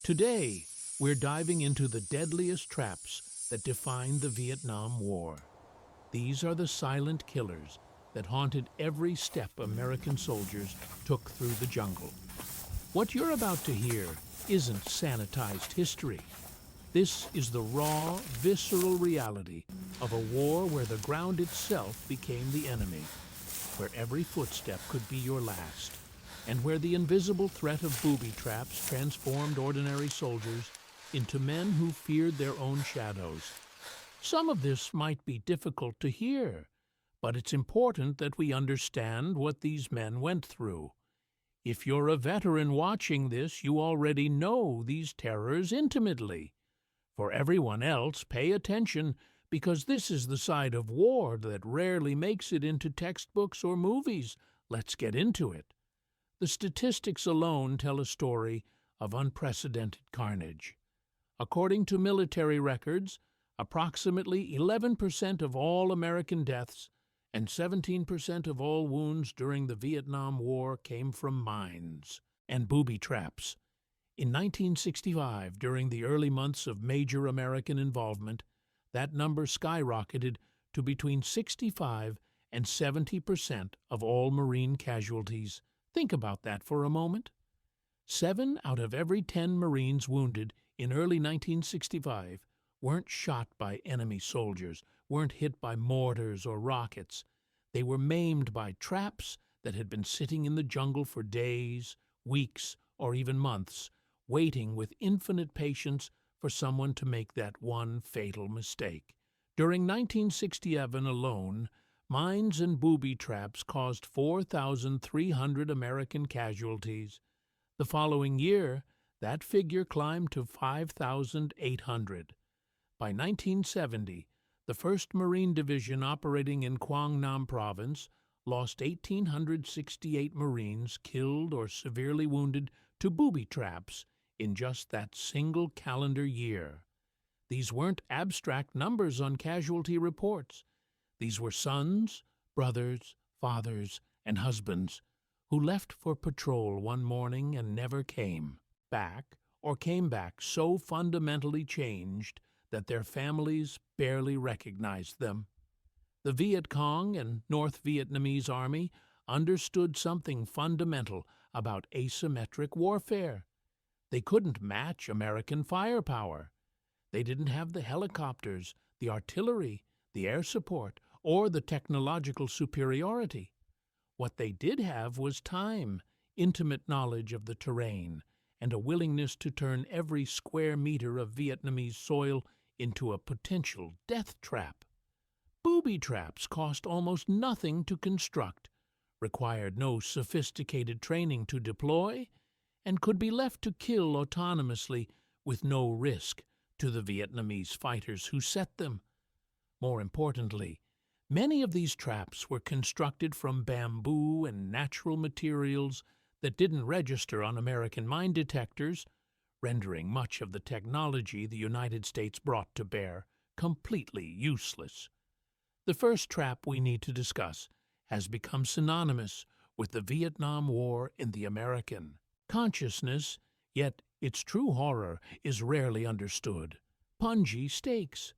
Today, we're diving into the deadliest traps that defined the Vietnam War. These are the silent killers that haunted every step American soldiers took through the jungle. What you're about to hear isn't sanitized history. This is the raw, visceral reality of a war where the ground itself became the enemy, where every footstep could be your last, and where the invisible threat of booby traps transformed ordinary soldiers into men who feared their own shadows. Some of this might be difficult to hear, but it's important that we understand what these men went through. If you're a veteran watching this, you already know these terrors intimately. For everyone else, pay attention, because this is the side of war that rarely makes it into textbooks or movies. Let's get into it. The statistics alone tell a story of unprecedented carnage. According to military records, approximately 11% of all American deaths and 17% of all wounds during the Vietnam War came from mines and booby traps. In 1965, during the early months of major American involvement, that number skyrocketed to between 65 and 70% of all Marine casualties. Think about that for a moment. 7 out of every 10 Marines wounded in early 1965 weren't shot by enemy soldiers, weren't hit by mortars or rockets. They were maimed by traps that had been sitting in the jungle for days, weeks, or even months, waiting with infinite patience for someone to make that one fatal mistake. During 1967 alone, mines and booby traps caused 4,300 American casualties. The following year, that figure climbed to 5,800. By 1970, the 1st Marine Division operating in Quang Nam Province lost 1,868 Marines killed or severely wounded to booby traps in just that single calendar year. These weren't abstract numbers on casualty reports. These were sons, brothers, fathers, and husbands who left for patrol one morning and never came back, or came back so fundamentally changed that their families barely recognized them. The Viet Cong and North Vietnamese Army understood something fundamental about asymmetric warfare. They couldn't match American firepower. They didn't have the helicopters, the artillery, the air support, or the technological superiority. What they did have was time, intimate knowledge of the terrain, and a willingness to turn every square meter of Vietnamese soil into a potential death trap. Booby traps cost almost nothing to construct, required no sophisticated training to deploy, and could be left to kill autonomously with no risk to the Vietnamese fighters who set them. More importantly, many of these traps were constructed from bamboo and natural materials that didn't register on American mine detectors, rendering much of the technology the United States brought to bear completely useless. The first trap we need to discuss has become synonymous with the Vietnam War in the American consciousness, yet its true horror is rarely understood. Punji stakes.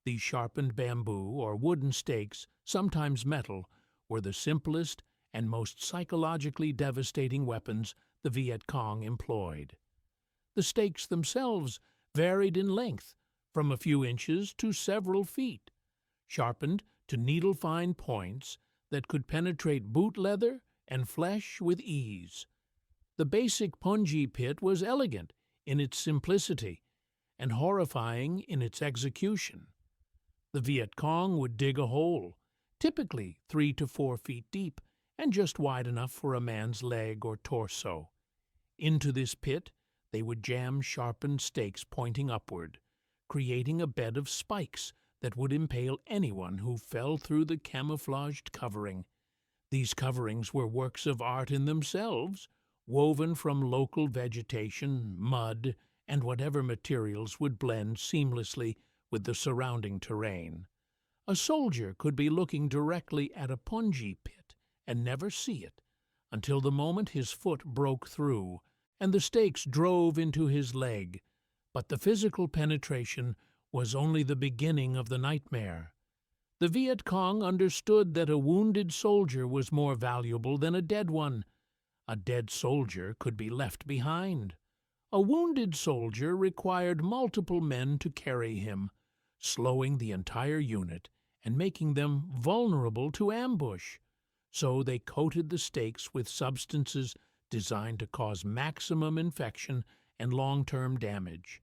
These sharpened bamboo or wooden stakes, sometimes metal, were the simplest and most psychologically devastating weapons the Viet Cong employed. The stakes themselves varied in length, from a few inches to several feet, sharpened to needle-fine points that could penetrate boot leather and flesh with ease. The basic punji pit was elegant in its simplicity and horrifying in its execution. The Viet Cong would dig a hole, typically 3 to 4 feet deep and just wide enough for a man's leg or torso. Into this pit, they would jam sharpened stakes pointing upward, creating a bed of spikes that would impale anyone who fell through the camouflaged covering. These coverings were works of art in themselves, woven from local vegetation, mud, and whatever materials would blend seamlessly with the surrounding terrain. A soldier could be looking directly at a punji pit and never see it until the moment his foot broke through and the stakes drove into his leg, but the physical penetration was only the beginning of the nightmare. The Viet Cong understood that a wounded soldier was more valuable than a dead one. A dead soldier could be left behind. A wounded soldier required multiple men to carry him, slowing the entire unit and making them vulnerable to ambush. So they coated the stakes with substances designed to cause maximum infection and long-term damage.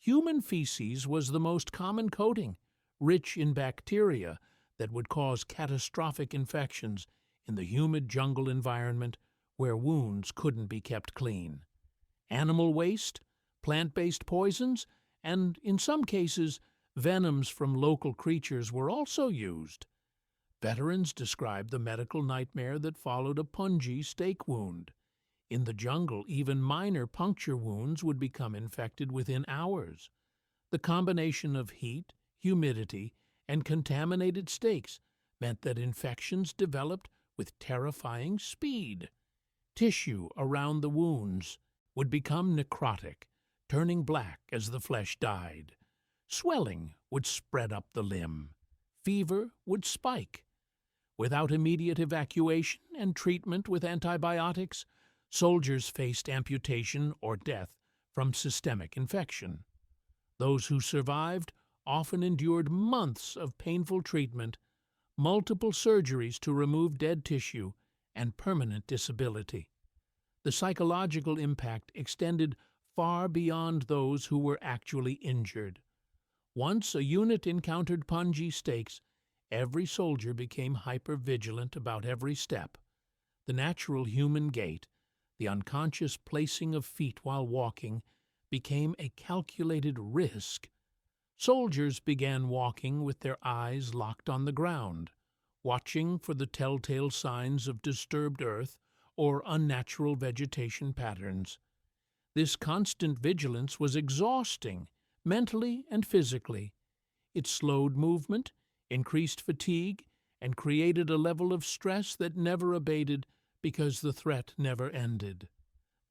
Human feces was the most common coating, rich in bacteria that would cause catastrophic infections in the humid jungle environment where wounds couldn't be kept clean. Animal waste, plant-based poisons, and, in some cases, venoms from local creatures were also used. Veterans described the medical nightmare that followed a punji stake wound. In the jungle, even minor puncture wounds would become infected within hours. The combination of heat, humidity, and contaminated stakes meant that infections developed with terrifying speed. Tissue around the wounds would become necrotic, turning black as the flesh died. Swelling would spread up the limb. Fever would spike. Without immediate evacuation and treatment with antibiotics, soldiers faced amputation or death from systemic infection. Those who survived often endured months of painful treatment, multiple surgeries to remove dead tissue, and permanent disability. The psychological impact extended far beyond those who were actually injured. Once a unit encountered punji stakes, every soldier became hyper-vigilant about every step. The natural human gait, the unconscious placing of feet while walking, became a calculated risk. Soldiers began walking with their eyes locked on the ground, watching for the telltale signs of disturbed earth or unnatural vegetation patterns. This constant vigilance was exhausting, mentally and physically. It slowed movement, increased fatigue, and created a level of stress that never abated because the threat never ended.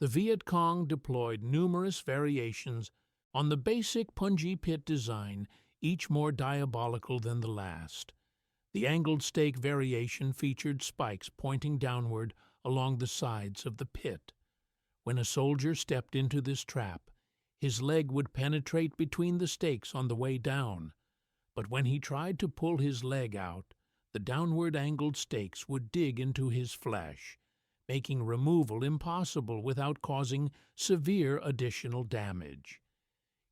The Viet Cong deployed numerous variations on the basic punji pit design, each more diabolical than the last. The angled stake variation featured spikes pointing downward along the sides of the pit. When a soldier stepped into this trap, his leg would penetrate between the stakes on the way down. But when he tried to pull his leg out, the downward angled stakes would dig into his flesh, making removal impossible without causing severe additional damage.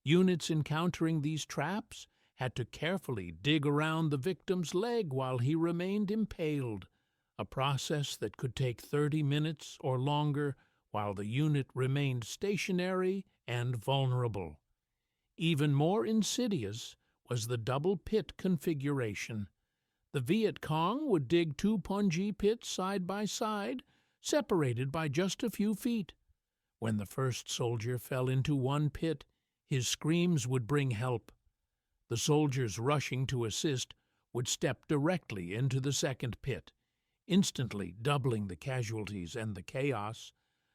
Units encountering these traps had to carefully dig around the victim's leg while he remained impaled, a process that could take 30 minutes or longer while the unit remained stationary and vulnerable. Even more insidious was the double pit configuration. The Viet Cong would dig two punji pits side by side, separated by just a few feet. When the first soldier fell into one pit, his screams would bring help. The soldiers rushing to assist would step directly into the second pit, instantly doubling the casualties and the chaos.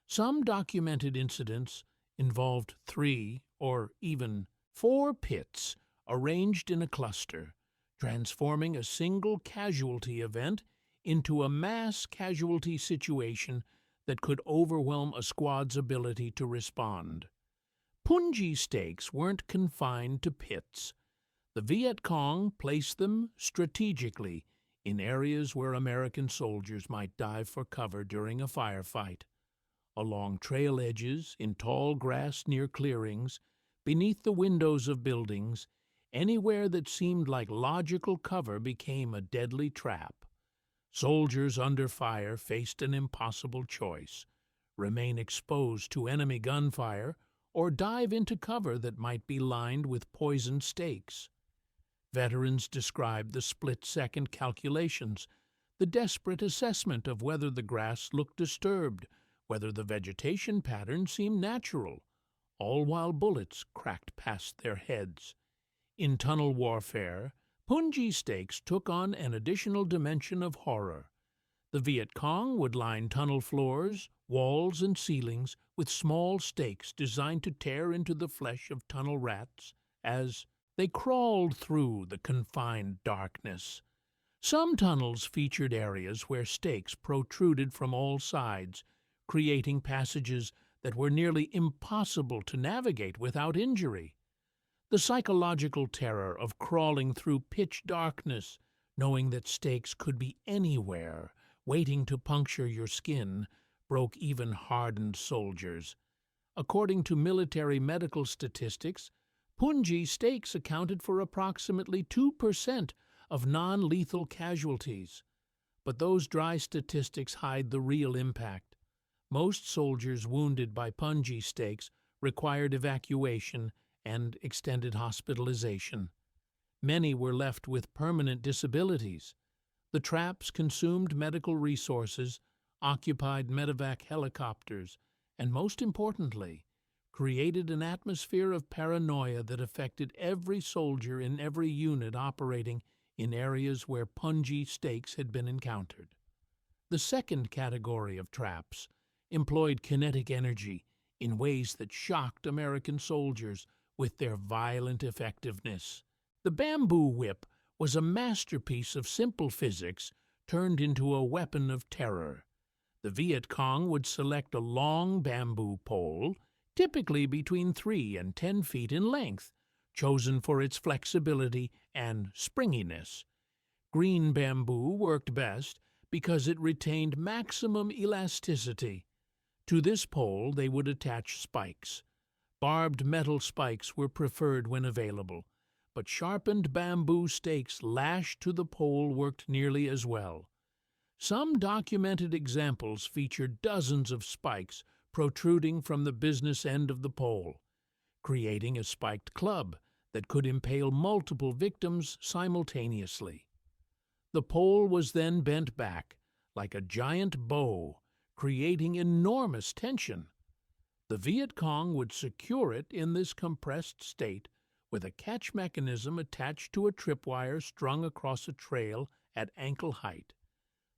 Some documented incidents involved 3 or even 4 pits arranged in a cluster, transforming a single casualty event into a mass casualty situation that could overwhelm a squad's ability to respond. Punji stakes weren't confined to pits. The Viet Cong placed them strategically in areas where American soldiers might dive for cover during a firefight. Along trail edges, in tall grass near clearings, beneath the windows of buildings, anywhere that seemed like logical cover became a deadly trap. Soldiers under fire faced an impossible choice: remain exposed to enemy gunfire or dive into cover that might be lined with poisoned stakes. Veterans described the split-second calculations, the desperate assessment of whether the grass looked disturbed, whether the vegetation pattern seemed natural, all while bullets cracked past their heads. In tunnel warfare, punji stakes took on an additional dimension of horror. The Viet Cong would line tunnel floors, walls, and ceilings with small stakes designed to tear into the flesh of tunnel rats as they crawled through the confined darkness. Some tunnels featured areas where stakes protruded from all sides, creating passages that were nearly impossible to navigate without injury. The psychological terror of crawling through pitch darkness, knowing that stakes could be anywhere, waiting to puncture your skin, broke even hardened soldiers. According to military medical statistics, punji stakes accounted for approximately 2% of non-lethal casualties. But those dry statistics hide the real impact. Most soldiers wounded by punji stakes required evacuation and extended hospitalization. Many were left with permanent disabilities. The traps consumed medical resources, occupied medevac helicopters, and most importantly, created an atmosphere of paranoia that affected every soldier in every unit operating in areas where punji stakes had been encountered. The second category of traps employed kinetic energy in ways that shocked American soldiers with their violent effectiveness. The bamboo whip was a masterpiece of simple physics turned into a weapon of terror. The Viet Cong would select a long bamboo pole, typically between 3 and 10 feet in length, chosen for its flexibility and springiness. Green bamboo worked best because it retained maximum elasticity. To this pole they would attach spikes. Barbed metal spikes were preferred when available, but sharpened bamboo stakes lashed to the pole worked nearly as well. Some documented examples featured dozens of spikes protruding from the business end of the pole, creating a spiked club that could impale multiple victims simultaneously. The pole was then bent back like a giant bow, creating enormous tension. The Viet Cong would secure it in this compressed state with a catch mechanism attached to a tripwire strung across a trail at ankle height.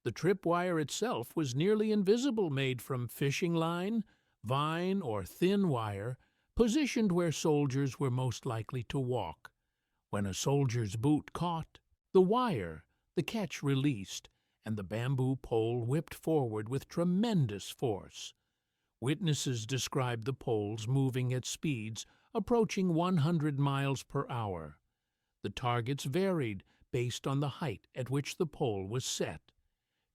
The tripwire itself was nearly invisible, made from fishing line, vine, or thin wire, positioned where soldiers were most likely to walk. When a soldier's boot caught the wire, the catch released, and the bamboo pole whipped forward with tremendous force. Witnesses described the poles moving at speeds approaching 100 miles per hour. The targets varied based on the height at which the pole was set.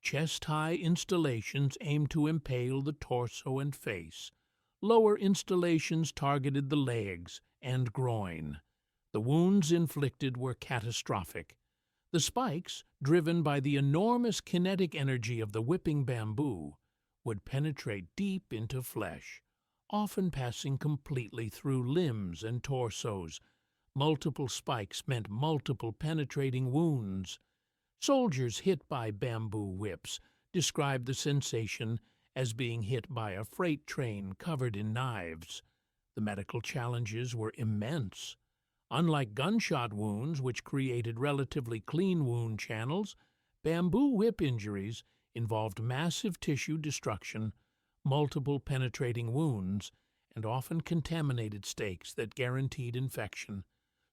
Chest-high installations aimed to impale the torso and face. Lower installations targeted the legs and groin. The wounds inflicted were catastrophic. The spikes, driven by the enormous kinetic energy of the whipping bamboo, would penetrate deep into flesh, often passing completely through limbs and torsos. Multiple spikes meant multiple penetrating wounds. Soldiers hit by bamboo whips described the sensation as being hit by a freight train covered in knives. The medical challenges were immense. Unlike gunshot wounds, which created relatively clean wound channels, bamboo whip injuries involved massive tissue destruction, multiple penetrating wounds, and often contaminated stakes that guaranteed infection.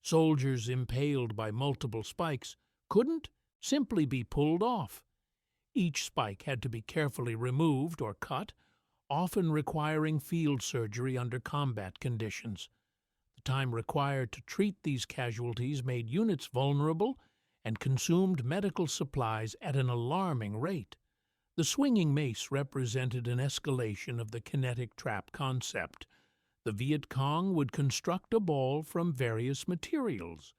Soldiers impaled by multiple spikes couldn't simply be pulled off. Each spike had to be carefully removed or cut, often requiring field surgery under combat conditions. The time required to treat these casualties made units vulnerable and consumed medical supplies at an alarming rate. The swinging mace represented an escalation of the kinetic trap concept. The Viet Cong would construct a ball from various materials.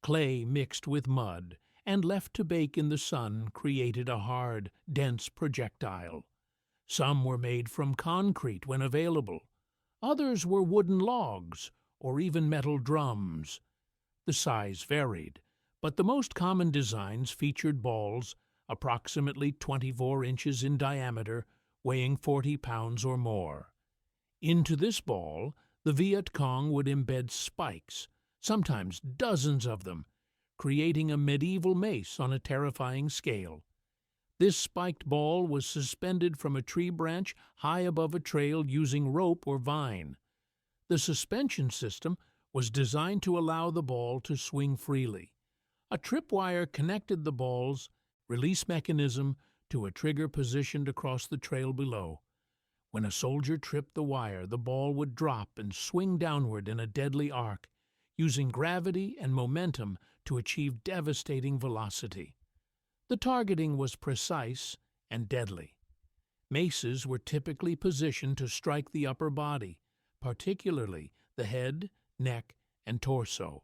Clay mixed with mud and left to bake in the sun created a hard, dense projectile. Some were made from concrete when available. Others were wooden logs or even metal drums. The size varied, but the most common designs featured balls approximately 24 inches in diameter, weighing 40 pounds or more. Into this ball, the Viet Cong would embed spikes, sometimes dozens of them, creating a medieval mace on a terrifying scale. This spiked ball was suspended from a tree branch high above a trail using rope or vine. The suspension system was designed to allow the ball to swing freely. A tripwire connected the ball's release mechanism to a trigger positioned across the trail below. When a soldier tripped the wire, the ball would drop and swing downward in a deadly arc, using gravity and momentum to achieve devastating velocity. The targeting was precise and deadly. Maces were typically positioned to strike the upper body, particularly the head, neck, and torso.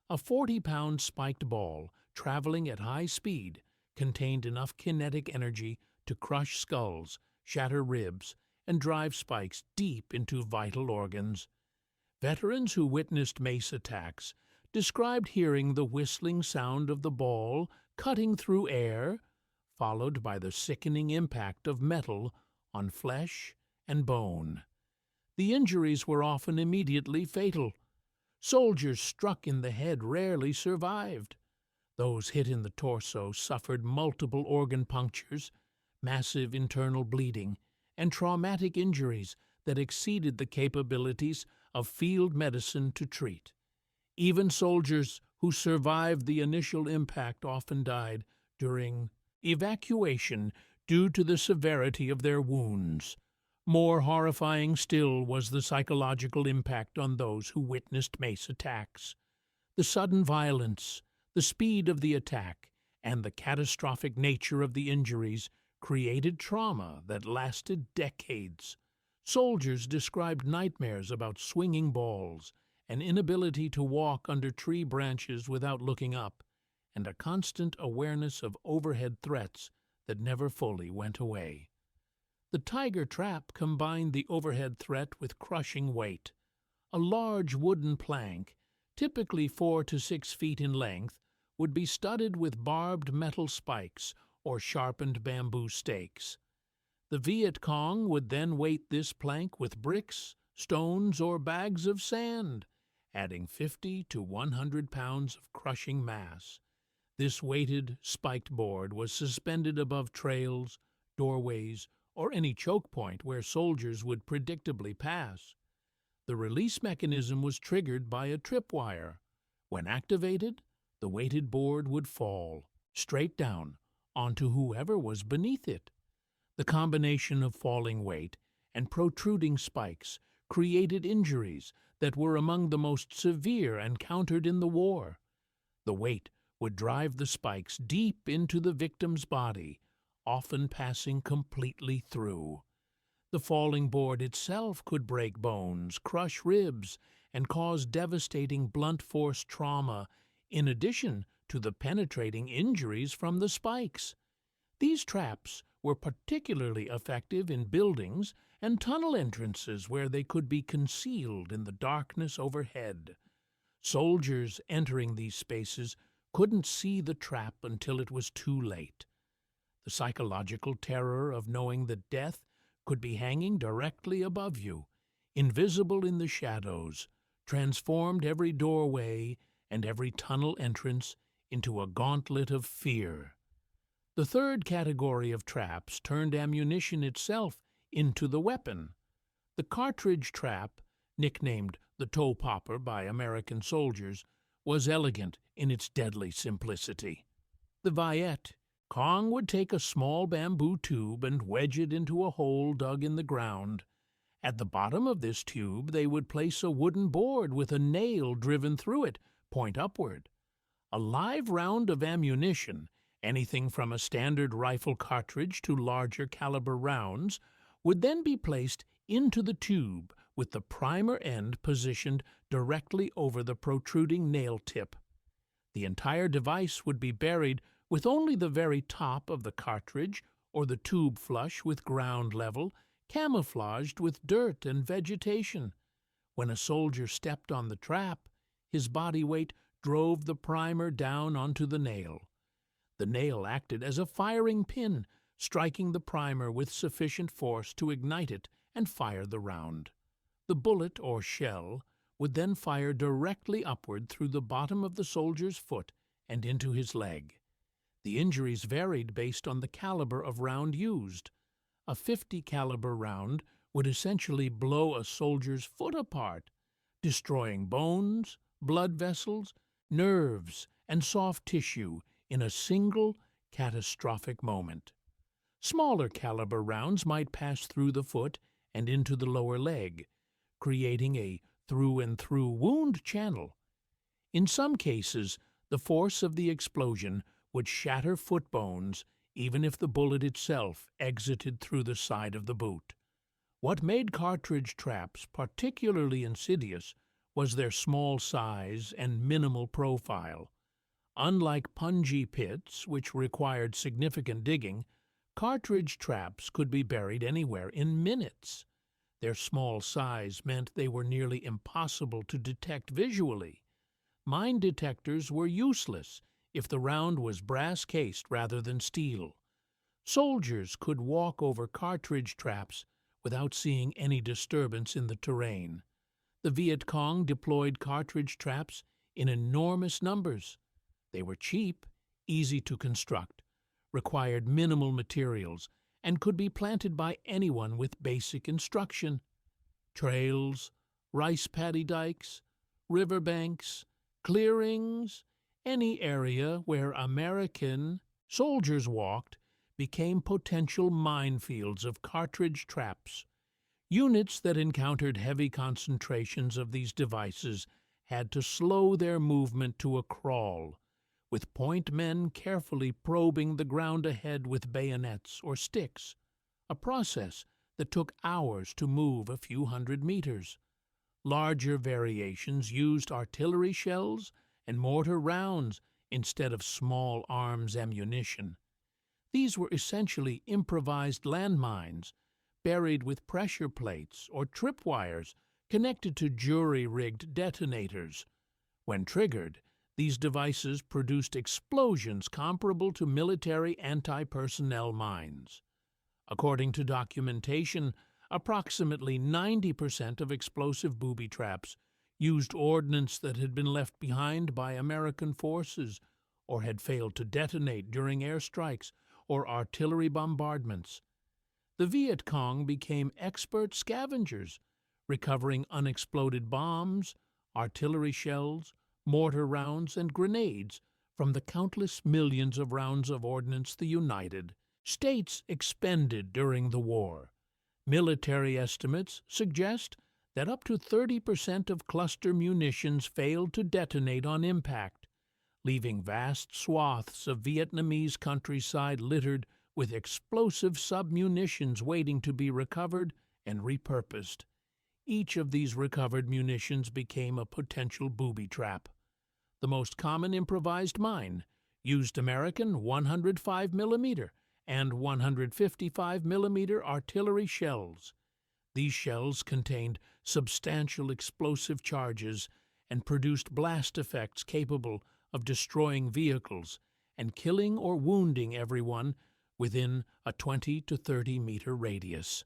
A 40-pound spiked ball, traveling at high speed, contained enough kinetic energy to crush skulls, shatter ribs, and drive spikes deep into vital organs. Veterans who witnessed mace attacks described hearing the whistling sound of the ball cutting through air, followed by the sickening impact of metal on flesh and bone. The injuries were often immediately fatal. Soldiers struck in the head rarely survived. Those hit in the torso suffered multiple organ punctures, massive internal bleeding, and traumatic injuries that exceeded the capabilities of field medicine to treat. Even soldiers who survived the initial impact often died during evacuation due to the severity of their wounds. More horrifying still was the psychological impact on those who witnessed mace attacks. The sudden violence, the speed of the attack, and the catastrophic nature of the injuries created trauma that lasted decades. Soldiers described nightmares about swinging balls, an inability to walk under tree branches without looking up, and a constant awareness of overhead threats that never fully went away. The tiger trap combined the overhead threat with crushing weight. A large wooden plank, typically 4 to 6 feet in length, would be studded with barbed metal spikes or sharpened bamboo stakes. The Viet Cong would then weight this plank with bricks, stones, or bags of sand, adding 50 to 100 pounds of crushing mass. This weighted, spiked board was suspended above trails, doorways, or any choke point where soldiers would predictably pass. The release mechanism was triggered by a tripwire. When activated, the weighted board would fall, straight down, onto whoever was beneath it. The combination of falling weight and protruding spikes created injuries that were among the most severe encountered in the war. The weight would drive the spikes deep into the victim's body, often passing completely through. The falling board itself could break bones, crush ribs, and cause devastating blunt force trauma, in addition to the penetrating injuries from the spikes. These traps were particularly effective in buildings and tunnel entrances where they could be concealed in the darkness overhead. Soldiers entering these spaces couldn't see the trap until it was too late. The psychological terror of knowing that death could be hanging directly above you, invisible in the shadows, transformed every doorway and every tunnel entrance into a gauntlet of fear. The third category of traps turned ammunition itself into the weapon. The cartridge trap, nicknamed the toe popper by American soldiers, was elegant in its deadly simplicity. The Viet Cong would take a small bamboo tube and wedge it into a hole dug in the ground. At the bottom of this tube they would place a wooden board with a nail driven through it, point upward. A live round of ammunition, anything from a standard rifle cartridge to larger caliber rounds, would then be placed into the tube with the primer end positioned directly over the protruding nail tip. The entire device would be buried with only the very top of the cartridge or the tube flush with ground level, camouflaged with dirt and vegetation. When a soldier stepped on the trap, his body weight drove the primer down onto the nail. The nail acted as a firing pin, striking the primer with sufficient force to ignite it and fire the round. The bullet or shell would then fire directly upward through the bottom of the soldier's foot and into his leg. The injuries varied based on the caliber of round used. A 50 caliber round would essentially blow a soldier's foot apart, destroying bones, blood vessels, nerves, and soft tissue in a single catastrophic moment. Smaller caliber rounds might pass through the foot and into the lower leg, creating a through-and-through wound channel. In some cases, the force of the explosion would shatter foot bones even if the bullet itself exited through the side of the boot. What made cartridge traps particularly insidious was their small size and minimal profile. Unlike punji pits, which required significant digging, cartridge traps could be buried anywhere in minutes. Their small size meant they were nearly impossible to detect visually. Mine detectors were useless if the round was brass-cased rather than steel. Soldiers could walk over cartridge traps without seeing any disturbance in the terrain. The Viet Cong deployed cartridge traps in enormous numbers. They were cheap, easy to construct, required minimal materials, and could be planted by anyone with basic instruction. Trails, rice paddy dikes, riverbanks, clearings, any area where American soldiers walked became potential minefields of cartridge traps. Units that encountered heavy concentrations of these devices had to slow their movement to a crawl, with point men carefully probing the ground ahead with bayonets or sticks, a process that took hours to move a few hundred meters. Larger variations used artillery shells and mortar rounds instead of small arms ammunition. These were essentially improvised landmines, buried with pressure plates or tripwires connected to jury-rigged detonators. When triggered, these devices produced explosions comparable to military anti-personnel mines. According to documentation, approximately 90% of explosive booby traps used ordnance that had been left behind by American forces or had failed to detonate during airstrikes or artillery bombardments. The Viet Cong became expert scavengers, recovering unexploded bombs, artillery shells, mortar rounds, and grenades from the countless millions of rounds of ordnance the United States expended during the war. Military estimates suggest that up to 30% of cluster munitions failed to detonate on impact, leaving vast swaths of Vietnamese countryside littered with explosive submunitions waiting to be recovered and repurposed. Each of these recovered munitions became a potential booby trap. The most common improvised mine used American 105 mm and 155 mm artillery shells. These shells contained substantial explosive charges and produced blast effects capable of destroying vehicles and killing or wounding everyone within a 20 to 30 meter radius.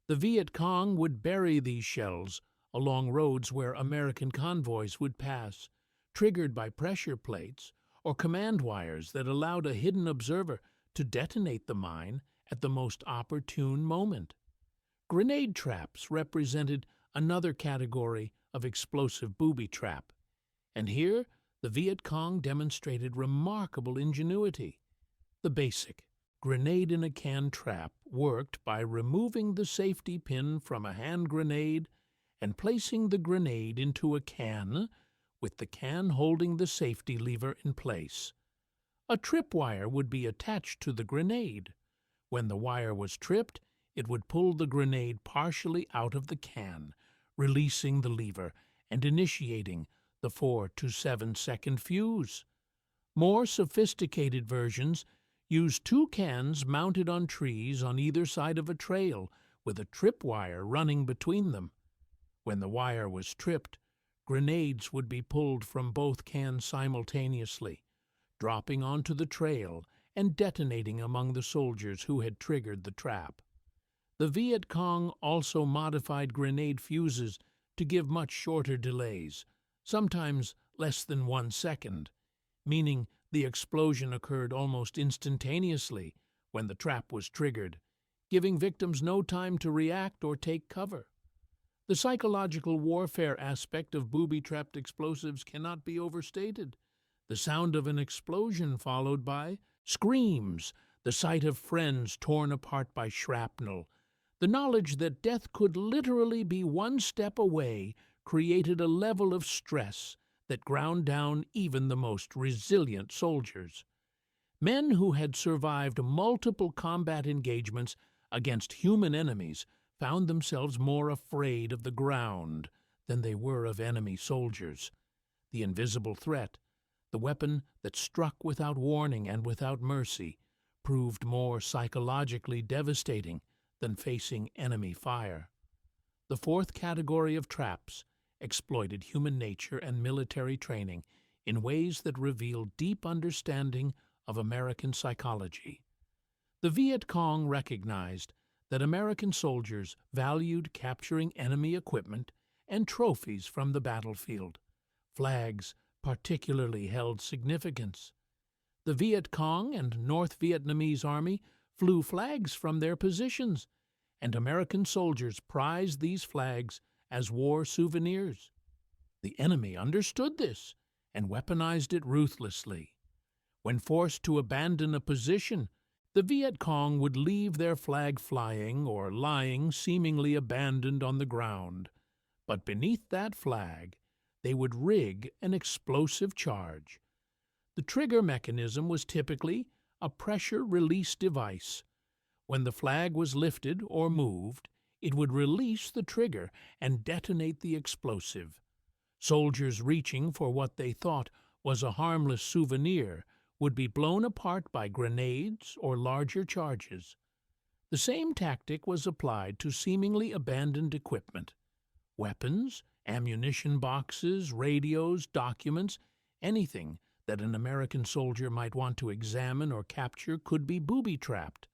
The Viet Cong would bury these shells along roads where American convoys would pass, triggered by pressure plates or command wires that allowed a hidden observer to detonate the mine at the most opportune moment. Grenade traps represented another category of explosive booby trap, and here the Viet Cong demonstrated remarkable ingenuity. The basic grenade-in-a-can trap worked by removing the safety pin from a hand grenade and placing the grenade into a can, with the can holding the safety lever in place. A tripwire would be attached to the grenade. When the wire was tripped, it would pull the grenade partially out of the can, releasing the lever and initiating the 4 to 7 second fuse. More sophisticated versions use two cans mounted on trees on either side of a trail with a tripwire running between them. When the wire was tripped, grenades would be pulled from both cans simultaneously, dropping onto the trail and detonating among the soldiers who had triggered the trap. The Viet Cong also modified grenade fuses to give much shorter delays, sometimes less than 1 second, meaning The explosion occurred almost instantaneously when the trap was triggered, giving victims no time to react or take cover. The psychological warfare aspect of booby-trapped explosives cannot be overstated. The sound of an explosion followed by screams, the sight of friends torn apart by shrapnel, the knowledge that death could literally be one step away created a level of stress that ground down even the most resilient soldiers. Men who had survived multiple combat engagements against human enemies found themselves more afraid of the ground than they were of enemy soldiers. The invisible threat, the weapon that struck without warning and without mercy, proved more psychologically devastating than facing enemy fire. The fourth category of traps exploited human nature and military training in ways that reveal deep understanding of American psychology. The Viet Cong recognized that American soldiers valued capturing enemy equipment and trophies from the battlefield. Flags particularly held significance. The Viet Cong and North Vietnamese Army flew flags from their positions, and American soldiers prized these flags as war souvenirs. The enemy understood this and weaponized it ruthlessly. When forced to abandon a position, the Viet Cong would leave their flag flying or lying seemingly abandoned on the ground. But beneath that flag, they would rig an explosive charge. The trigger mechanism was typically a pressure release device. When the flag was lifted or moved, it would release the trigger and detonate the explosive. Soldiers reaching for what they thought was a harmless souvenir would be blown apart by grenades or larger charges. The same tactic was applied to seemingly abandoned equipment. Weapons, ammunition boxes, radios, documents, anything that an American soldier might want to examine or capture could be booby-trapped.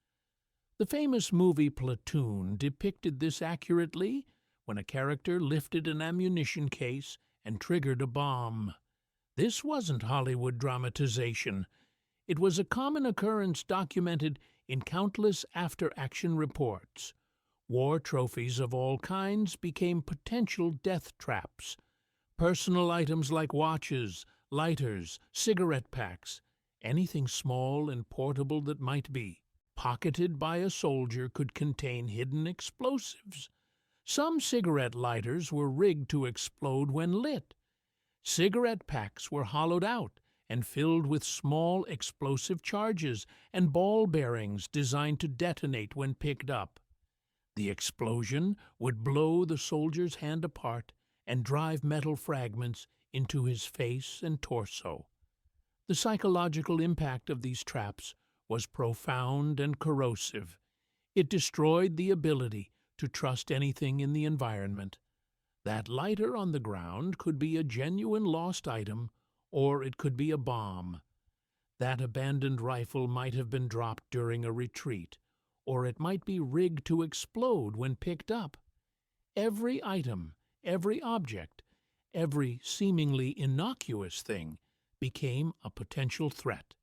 The famous movie Platoon depicted this accurately when a character lifted an ammunition case and triggered a bomb. This wasn't Hollywood dramatization. It was a common occurrence documented in countless after-action reports. War trophies of all kinds became potential death traps. Personal items like watches, lighters, cigarette packs, anything small and portable that might be pocketed by a soldier could contain hidden explosives. Some cigarette lighters were rigged to explode when lit. Cigarette packs were hollowed out and filled with small explosive charges and ball bearings designed to detonate when picked up. The explosion would blow the soldier's hand apart and drive metal fragments into his face and torso. The psychological impact of these traps was profound and corrosive. It destroyed the ability to trust anything in the environment. That lighter on the ground could be a genuine lost item, or it could be a bomb. That abandoned rifle might have been dropped during a retreat, or it might be rigged to explode when picked up. Every item, every object, every seemingly innocuous thing became a potential threat.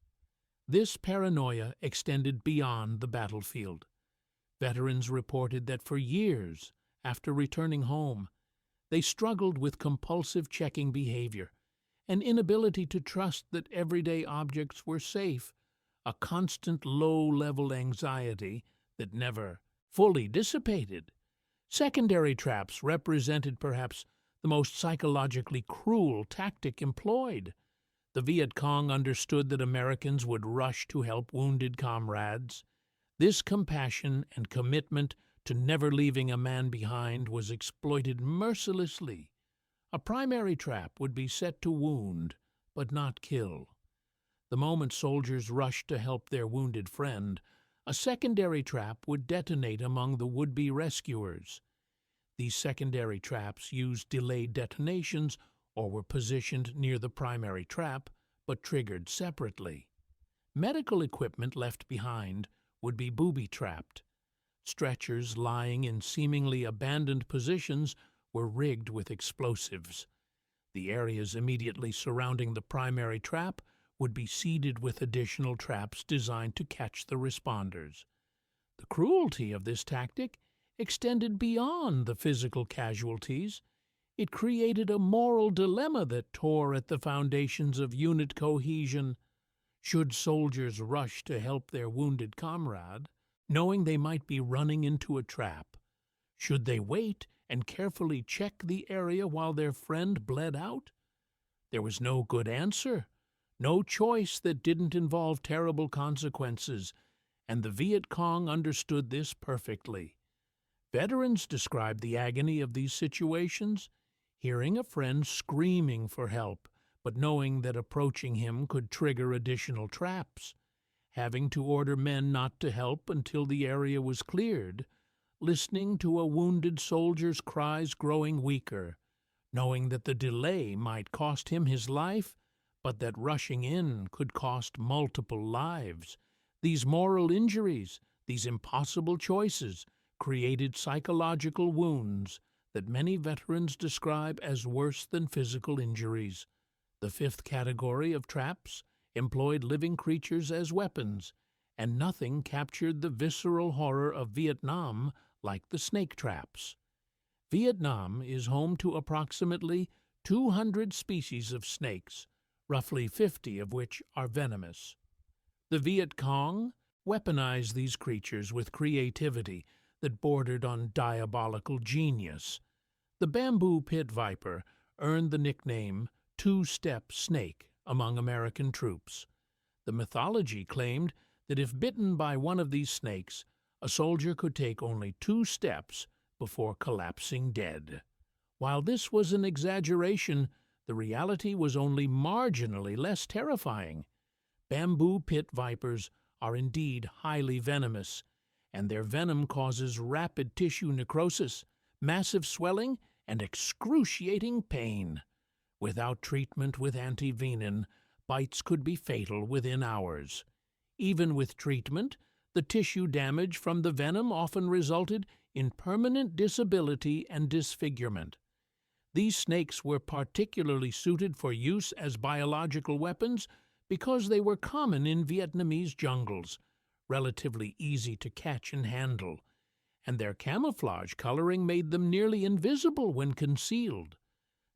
This paranoia extended beyond the battlefield. Veterans reported that for years after returning home, they struggled with compulsive checking behavior, an inability to trust that everyday objects were safe, a constant low-level anxiety that never fully dissipated. Secondary traps represented perhaps the most psychologically cruel tactic employed. The Viet Cong understood that Americans would rush to help wounded comrades. This compassion and commitment to never leaving a man behind was exploited mercilessly. A primary trap would be set to wound, but not kill. The moment soldiers rushed to help their wounded friend, a secondary trap would detonate among the would-be rescuers. These secondary traps used delayed detonations or were positioned near the primary trap, but triggered separately. Medical equipment left behind would be booby-trapped. Stretchers lying in seemingly abandoned positions were rigged with explosives. The areas immediately surrounding the primary trap would be seeded with additional traps designed to catch the responders. The cruelty of this tactic extended beyond the physical casualties. It created a moral dilemma that tore at the foundations of unit cohesion. Should soldiers rush to help their wounded comrade, knowing they might be running into a trap? Should they wait and carefully check the area while their friend bled out? There was no good answer, no choice that didn't involve terrible consequences, and the Viet Cong understood this perfectly. Veterans described the agony of these situations, hearing a friend screaming for help, but knowing that approaching him could trigger additional traps, having to order men not to help until the area was cleared, listening to a wounded soldier's cries growing weaker, knowing that the delay might cost him his life, but that rushing in could cost multiple lives. These moral injuries, these impossible choices, created psychological wounds that many veterans describe as worse than physical injuries. The fifth category of traps employed living creatures as weapons, and nothing captured the visceral horror of Vietnam like the snake traps. Vietnam is home to approximately 200 species of snakes, roughly 50 of which are venomous. The Viet Cong weaponized these creatures with creativity that bordered on diabolical genius. The bamboo pit viper earned the nickname two-step snake among American troops. The mythology claimed that if bitten by one of these snakes, a soldier could take only 2 steps before collapsing dead. While this was an exaggeration, the reality was only marginally less terrifying. Bamboo pit vipers are indeed highly venomous, and their venom causes rapid tissue necrosis, massive swelling, and excruciating pain. Without treatment with antivenin, bites could be fatal within hours. Even with treatment, the tissue damage from the venom often resulted in permanent disability and disfigurement. These snakes were particularly suited for use as biological weapons because they were common in Vietnamese jungles, relatively easy to catch and handle, and their camouflage coloring made them nearly invisible when concealed.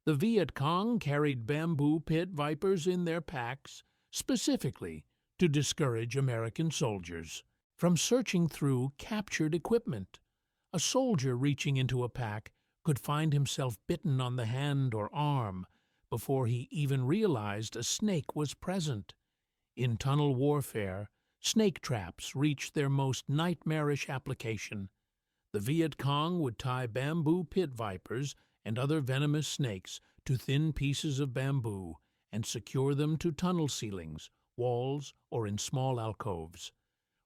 The Viet Cong carried bamboo pit vipers in their packs, specifically to discourage American soldiers from searching through captured equipment. A soldier reaching into a pack could find himself bitten on the hand or arm before he even realized a snake was present. In tunnel warfare, snake traps reached their most nightmarish application. The Viet Cong would tie bamboo pit vipers and other venomous snakes to thin pieces of bamboo and secure them to tunnel ceilings, walls, or in small alcoves.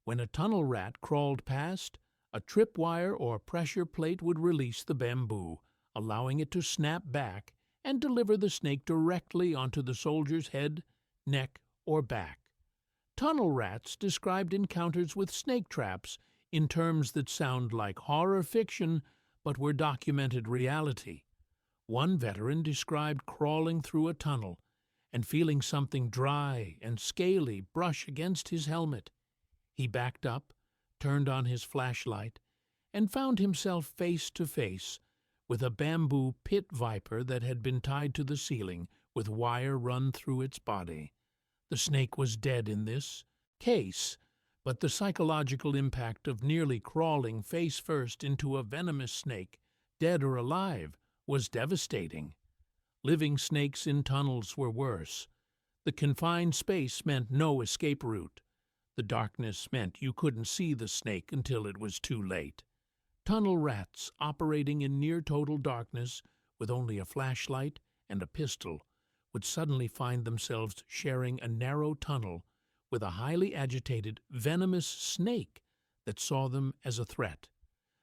When a tunnel rat crawled past, a tripwire or pressure plate would release the bamboo, allowing it to snap back and deliver the snake directly onto the soldier's head, neck, or back. Tunnel rats described encounters with snake traps in terms that sound like horror fiction but were documented reality. One veteran described crawling through a tunnel and feeling something dry and scaly brush against his helmet. He backed up, turned on his flashlight, and found himself face to face with a bamboo pit viper that had been tied to the ceiling with wire run through its body. The snake was dead in this case, but the psychological impact of nearly crawling face first into a venomous snake, dead or alive, was devastating. Living snakes in tunnels were worse. The confined space meant no escape route. The darkness meant you couldn't see the snake until it was too late. Tunnel rats operating in near-total darkness with only a flashlight and a pistol would suddenly find themselves sharing a narrow tunnel with a highly agitated, venomous snake that saw them as a threat.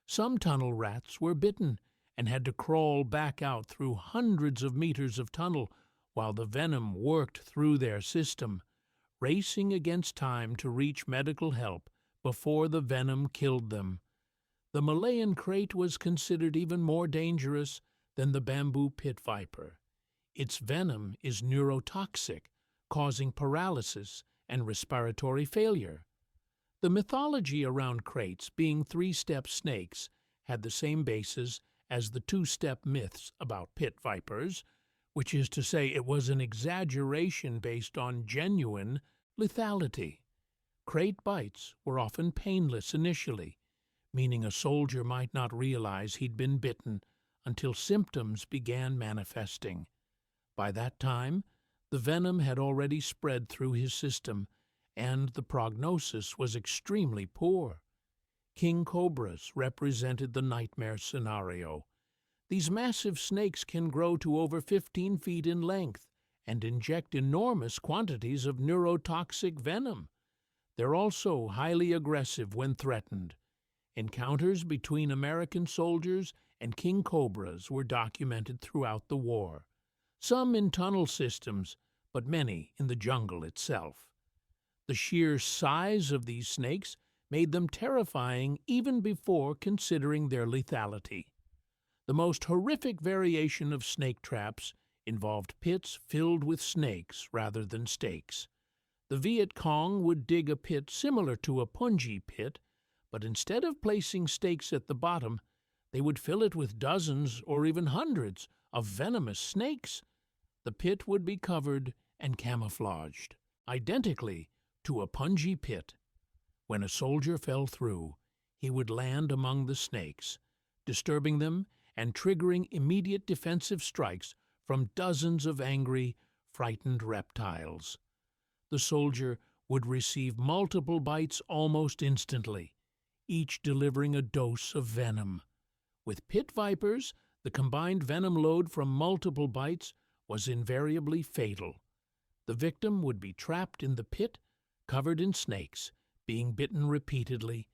Some tunnel rats were bitten and had to crawl back out through hundreds of meters of tunnel while the venom worked through their system, racing against time to reach medical help before the venom killed them. The Malayan crate was considered even more dangerous than the bamboo pit viper. Its venom is neurotoxic, causing paralysis and respiratory failure. The mythology around crates being three-step snakes had the same basis as the two-step myths about pit vipers, which is to say it was an exaggeration based on genuine lethality. Crate bites were often painless initially, meaning a soldier might not realize he'd been bitten until symptoms began manifesting. By that time, the venom had already spread through his system, and the prognosis was extremely poor. King cobras represented the nightmare scenario. These massive snakes can grow to over 15 feet in length and inject enormous quantities of neurotoxic venom. They're also highly aggressive when threatened. Encounters between American soldiers and king cobras were documented throughout the war, some in tunnel systems, but many in the jungle itself. The sheer size of these snakes made them terrifying even before considering their lethality. The most horrific variation of snake traps involved pits filled with snakes rather than stakes. The Viet Cong would dig a pit similar to a punji pit, but instead of placing stakes at the bottom, they would fill it with dozens or even hundreds of venomous snakes. The pit would be covered and camouflaged, identically to a punji pit. When a soldier fell through, he would land among the snakes, disturbing them and triggering immediate defensive strikes from dozens of angry, frightened reptiles. The soldier would receive multiple bites almost instantly, each delivering a dose of venom. With pit vipers, the combined venom load from multiple bites was invariably fatal. The victim would be trapped in the pit, covered in snakes, being bitten repeatedly,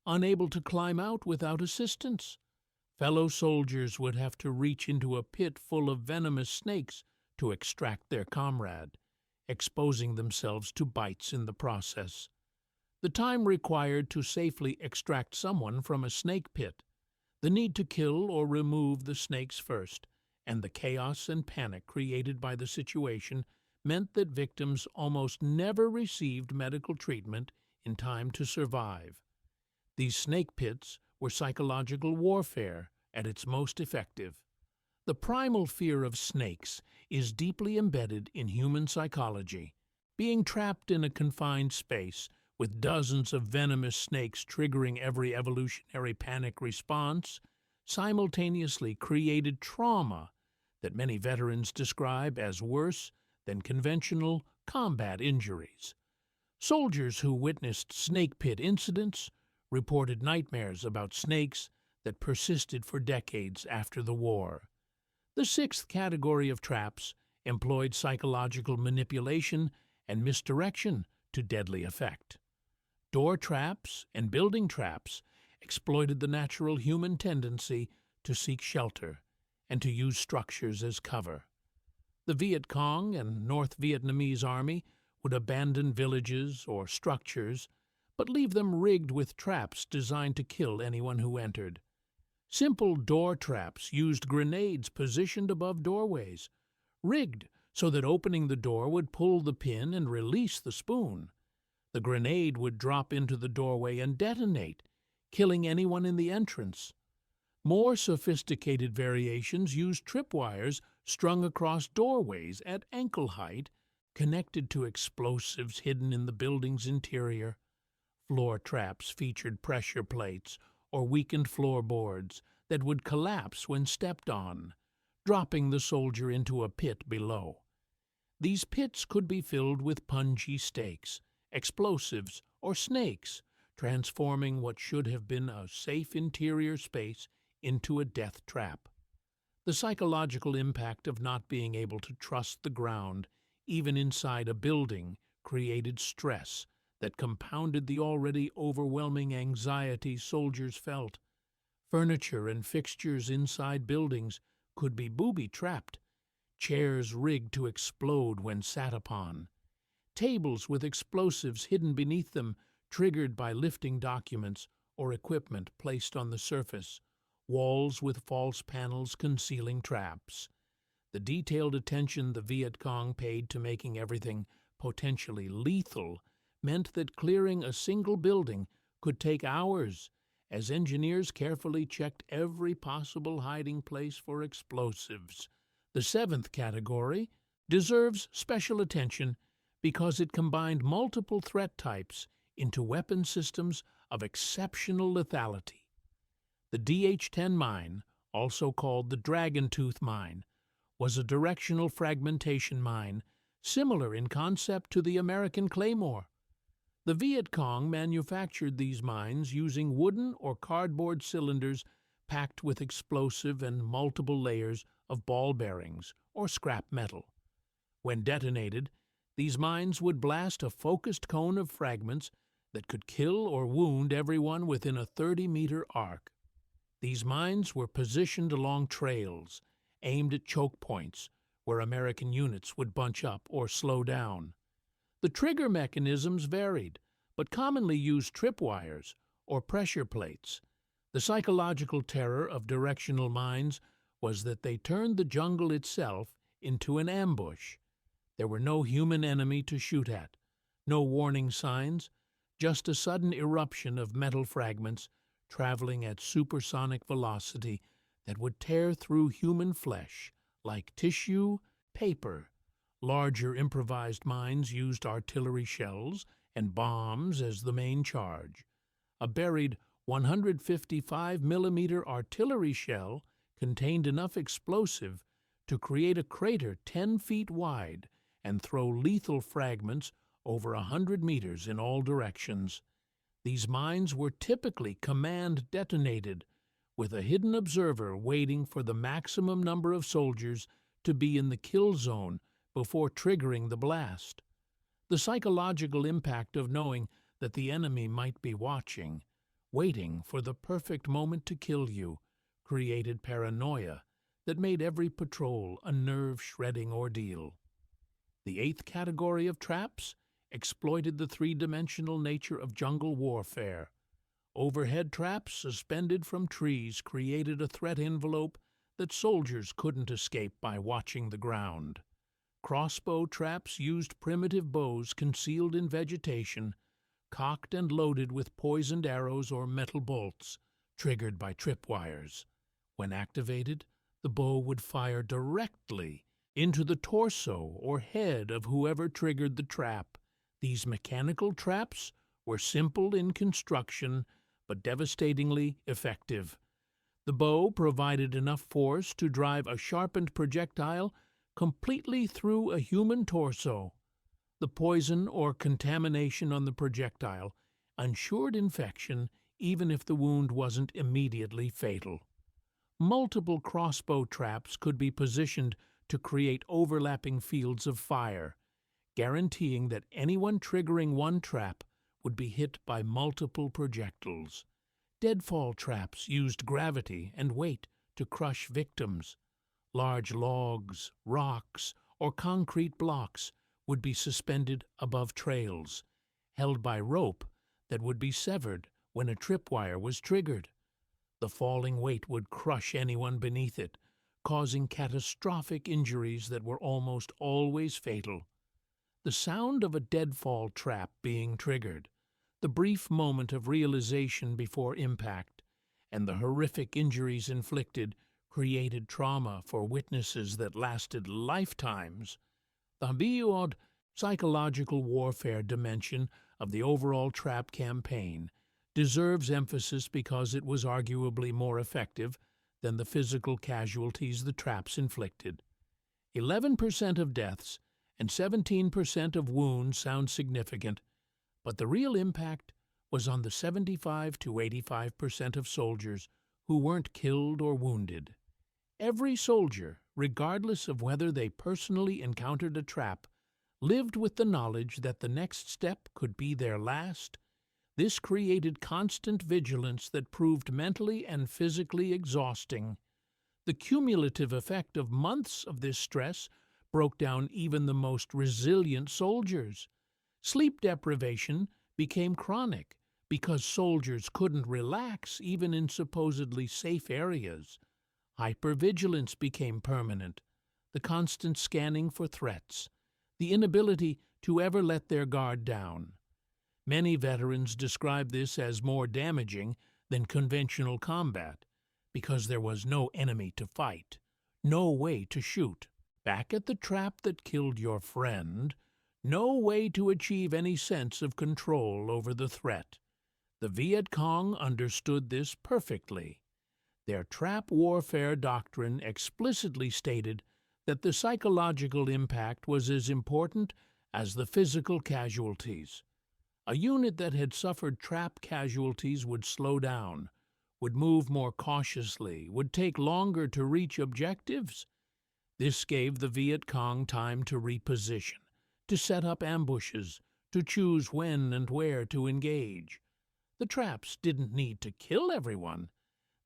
unable to climb out without assistance. Fellow soldiers would have to reach into a pit full of venomous snakes to extract their comrade, exposing themselves to bites in the process. The time required to safely extract someone from a snake pit, the need to kill or remove the snakes first, and the chaos and panic created by the situation meant that victims almost never received medical treatment in time to survive. These snake pits were psychological warfare at its most effective. The primal fear of snakes is deeply embedded in human psychology. Being trapped in a confined space with dozens of venomous snakes triggering every evolutionary panic response simultaneously created trauma that many veterans describe as worse than conventional combat injuries. Soldiers who witnessed snake pit incidents reported nightmares about snakes that persisted for decades after the war. The sixth category of traps employed psychological manipulation and misdirection to deadly effect. Door traps and building traps exploited the natural human tendency to seek shelter and to use structures as cover. The Viet Cong and North Vietnamese Army would abandon villages or structures, but leave them rigged with traps designed to kill anyone who entered. Simple door traps used grenades positioned above doorways, rigged so that opening the door would pull the pin and release the spoon. The grenade would drop into the doorway and detonate, killing anyone in the entrance. More sophisticated variations used tripwires strung across doorways at ankle height, connected to explosives hidden in the building's interior. Floor traps featured pressure plates or weakened floorboards that would collapse when stepped on, dropping the soldier into a pit below. These pits could be filled with punji stakes, explosives, or snakes, transforming what should have been a safe interior space into a death trap. The psychological impact of not being able to trust the ground, even inside a building, created stress that compounded the already overwhelming anxiety soldiers felt. Furniture and fixtures inside buildings could be booby-trapped, chairs rigged to explode when sat upon, tables with explosives hidden beneath them triggered by lifting documents or equipment placed on the surface, walls with false panels concealing traps. The detailed attention the Viet Cong paid to making everything potentially lethal, meant that clearing a single building could take hours, as engineers carefully checked every possible hiding place for explosives. The seventh category deserves special attention because it combined multiple threat types into weapon systems of exceptional lethality. The DH-10 mine, also called the Dragon Tooth mine, was a directional fragmentation mine similar in concept to the American Claymore. The Viet Cong manufactured these mines using wooden or cardboard cylinders packed with explosive and multiple layers of ball bearings or scrap metal. When detonated, these mines would blast a focused cone of fragments that could kill or wound everyone within a 30-meter arc. These mines were positioned along trails, aimed at choke points, where American units would bunch up or slow down. The trigger mechanisms varied, but commonly used tripwires or pressure plates. The psychological terror of directional mines was that they turned the jungle itself into an ambush. There were no human enemy to shoot at, no warning signs, just a sudden eruption of metal fragments traveling at supersonic velocity that would tear through human flesh like tissue, paper. Larger improvised mines used artillery shells and bombs as the main charge. A buried 155-millimeter artillery shell contained enough explosive to create a crater 10 feet wide and throw lethal fragments over 100 meters in all directions. These mines were typically command-detonated, with a hidden observer waiting for the maximum number of soldiers to be in the kill zone before triggering the blast. The psychological impact of knowing that the enemy might be watching, waiting for the perfect moment to kill you, created paranoia that made every patrol a nerve-shredding ordeal. The eighth category of traps exploited the three-dimensional nature of jungle warfare. Overhead traps suspended from trees created a threat envelope that soldiers couldn't escape by watching the ground. Crossbow traps used primitive bows concealed in vegetation, cocked and loaded with poisoned arrows or metal bolts, triggered by tripwires. When activated, the bow would fire directly into the torso or head of whoever triggered the trap. These mechanical traps were simple in construction, but devastatingly effective. The bow provided enough force to drive a sharpened projectile completely through a human torso. The poison or contamination on the projectile ensured infection even if the wound wasn't immediately fatal. Multiple crossbow traps could be positioned to create overlapping fields of fire, guaranteeing that anyone triggering one trap would be hit by multiple projectiles. Deadfall traps used gravity and weight to crush victims. Large logs, rocks, or concrete blocks would be suspended above trails, held by rope that would be severed when a tripwire was triggered. The falling weight would crush anyone beneath it, causing catastrophic injuries that were almost always fatal. The sound of a deadfall trap being triggered, the brief moment of realization before impact, and the horrific injuries inflicted created trauma for witnesses that lasted lifetimes. The broad psychological warfare dimension of the overall trap campaign deserves emphasis because it was arguably more effective than the physical casualties the traps inflicted. 11% of deaths and 17% of wounds sound significant, but the real impact was on the 75 to 85% of soldiers who weren't killed or wounded. Every soldier, regardless of whether they personally encountered a trap, lived with the knowledge that the next step could be their last. This created constant vigilance that proved mentally and physically exhausting. The cumulative effect of months of this stress broke down even the most resilient soldiers. Sleep deprivation became chronic because soldiers couldn't relax even in supposedly safe areas. Hypervigilance became permanent. The constant scanning for threats, the inability to ever let their guard down. Many veterans describe this as more damaging than conventional combat because there was no enemy to fight, no way to shoot. Back at the trap that killed your friend, no way to achieve any sense of control over the threat. The Viet Cong understood this perfectly. Their trap warfare doctrine explicitly stated that the psychological impact was as important as the physical casualties. A unit that had suffered trap casualties would slow down, would move more cautiously, would take longer to reach objectives. This gave the Viet Cong time to reposition, to set up ambushes, to choose when and where to engage. The traps didn't need to kill everyone.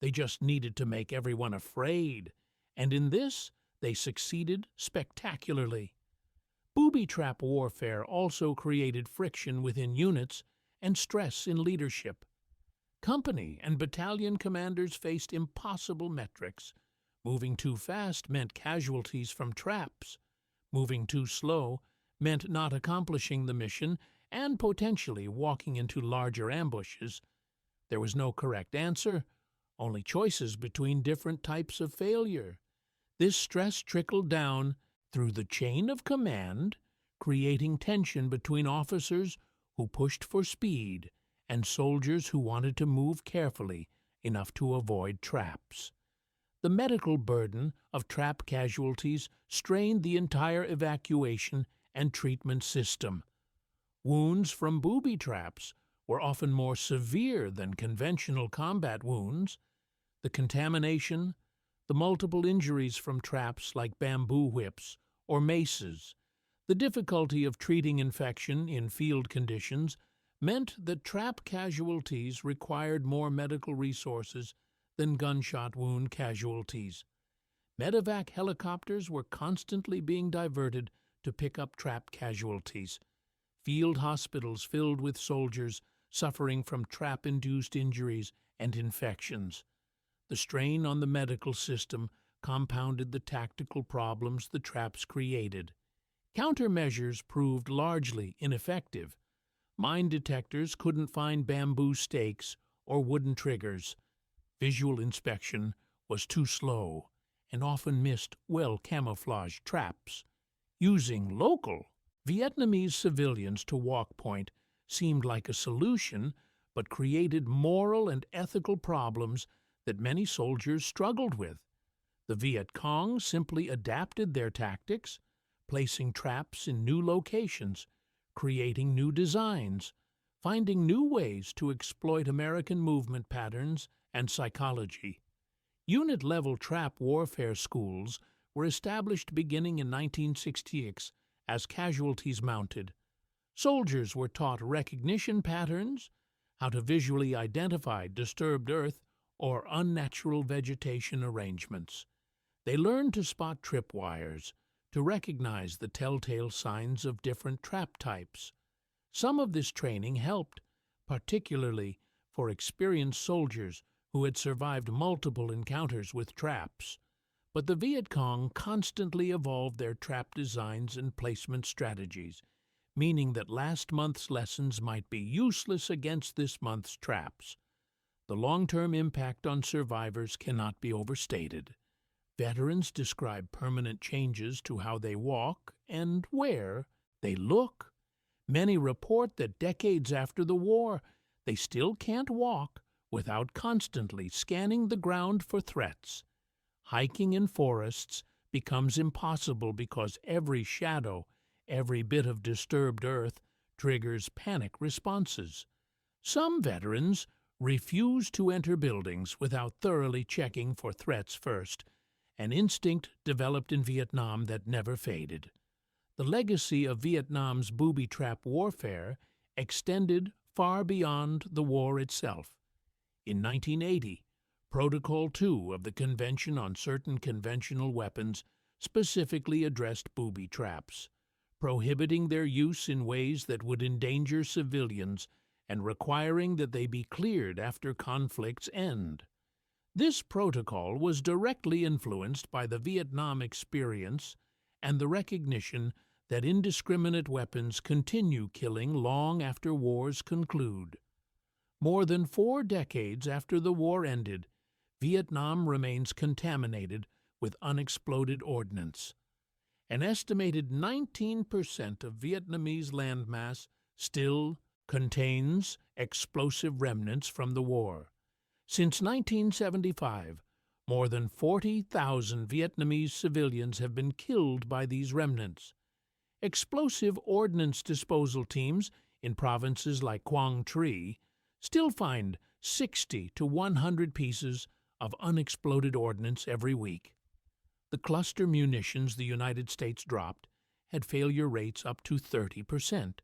They just needed to make everyone afraid, and in this they succeeded spectacularly. Booby trap warfare also created friction within units and stress in leadership. Company and battalion commanders faced impossible metrics. Moving too fast meant casualties from traps. Moving too slow meant not accomplishing the mission and potentially walking into larger ambushes. There was no correct answer, only choices between different types of failure. This stress trickled down through the chain of command, creating tension between officers who pushed for speed and soldiers who wanted to move carefully enough to avoid traps. The medical burden of trap casualties strained the entire evacuation and treatment system. Wounds from booby traps were often more severe than conventional combat wounds. The contamination, the multiple injuries from traps like bamboo whips or maces, the difficulty of treating infection in field conditions meant that trap casualties required more medical resources than gunshot wound casualties. Medevac helicopters were constantly being diverted to pick up trap casualties. Field hospitals filled with soldiers suffering from trap-induced injuries and infections. The strain on the medical system compounded the tactical problems the traps created. Countermeasures proved largely ineffective. Mine detectors couldn't find bamboo stakes or wooden triggers. Visual inspection was too slow and often missed well-camouflaged traps. Using local Vietnamese civilians to walk point seemed like a solution, but created moral and ethical problems that many soldiers struggled with. The Viet Cong simply adapted their tactics, placing traps in new locations, creating new designs, finding new ways to exploit American movement patterns and psychology. Unit-level trap warfare schools were established beginning in 1966 as casualties mounted. Soldiers were taught recognition patterns, how to visually identify disturbed earth or unnatural vegetation arrangements. They learned to spot tripwires, to recognize the telltale signs of different trap types. Some of this training helped, particularly for experienced soldiers who had survived multiple encounters with traps. But the Viet Cong constantly evolved their trap designs and placement strategies, meaning that last month's lessons might be useless against this month's traps. The long-term impact on survivors cannot be overstated. Veterans describe permanent changes to how they walk and where they look. Many report that decades after the war, they still can't walk without constantly scanning the ground for threats. Hiking in forests becomes impossible because every shadow, every bit of disturbed earth triggers panic responses. Some veterans refuse to enter buildings without thoroughly checking for threats first, an instinct developed in Vietnam that never faded. The legacy of Vietnam's booby trap warfare extended far beyond the war itself. In 1980, Protocol 2 of the Convention on Certain Conventional Weapons specifically addressed booby traps, prohibiting their use in ways that would endanger civilians and requiring that they be cleared after conflict's end. This protocol was directly influenced by the Vietnam experience and the recognition that indiscriminate weapons continue killing long after wars conclude. More than 4 decades after the war ended, Vietnam remains contaminated with unexploded ordnance. An estimated 19% of Vietnamese landmass still contains explosive remnants from the war. Since 1975, more than 40,000 Vietnamese civilians have been killed by these remnants. Explosive ordnance disposal teams in provinces like Quang Tri still find 60 to 100 pieces of unexploded ordnance every week. The cluster munitions the United States dropped had failure rates up to 30%,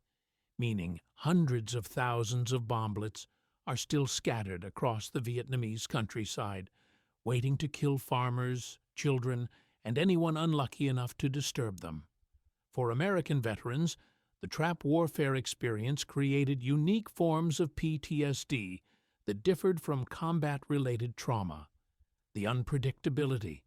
meaning hundreds of thousands of bomblets are still scattered across the Vietnamese countryside, waiting to kill farmers, children, and anyone unlucky enough to disturb them. For American veterans, the trap warfare experience created unique forms of PTSD that differed from combat-related trauma. The unpredictability,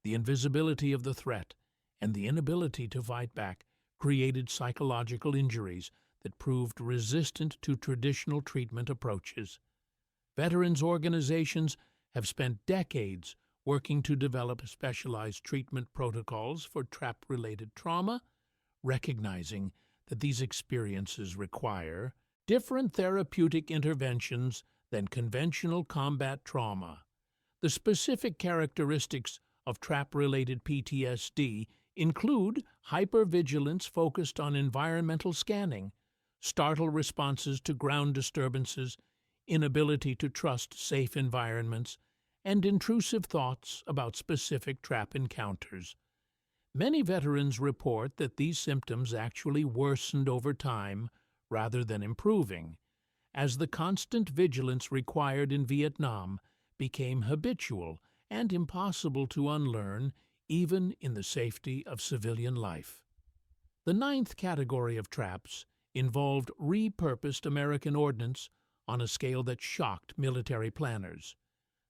the invisibility of the threat, and the inability to fight back created psychological injuries that proved resistant to traditional treatment approaches. Veterans organizations have spent decades working to develop specialized treatment protocols for trap-related trauma, recognizing that these experiences require different therapeutic interventions than conventional combat trauma. The specific characteristics of trap-related PTSD include hypervigilance focused on environmental scanning, startle responses to ground disturbances, inability to trust safe environments, and intrusive thoughts about specific trap encounters. Many veterans report that these symptoms actually worsened over time rather than improving, as the constant vigilance required in Vietnam became habitual and impossible to unlearn even in the safety of civilian life. The 9th category of traps involved repurposed American ordnance on a scale that shocked military planners.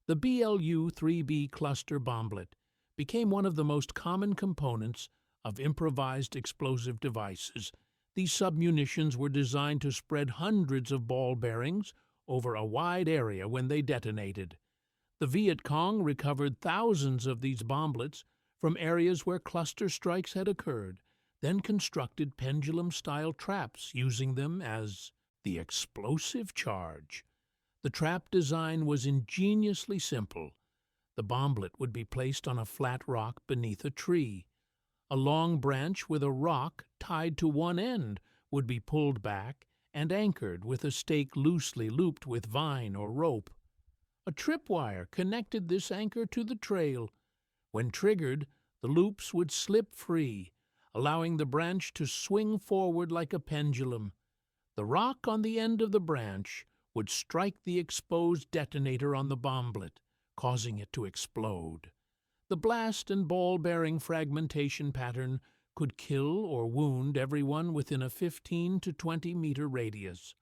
The BLU-3B cluster bomblet became one of the most common components of improvised explosive devices. These submunitions were designed to spread hundreds of ball bearings over a wide area when they detonated. The Viet Cong recovered thousands of these bomblets from areas where cluster strikes had occurred, then constructed pendulum-style traps using them as the explosive charge. The trap design was ingeniously simple. The bomblet would be placed on a flat rock beneath a tree. A long branch with a rock tied to one end would be pulled back and anchored with a stake loosely looped with vine or rope. A tripwire connected this anchor to the trail. When triggered, the loops would slip free, allowing the branch to swing forward like a pendulum. The rock on the end of the branch would strike the exposed detonator on the bomblet, causing it to explode. The blast and ball-bearing fragmentation pattern could kill or wound everyone within a 15 to 20-meter radius.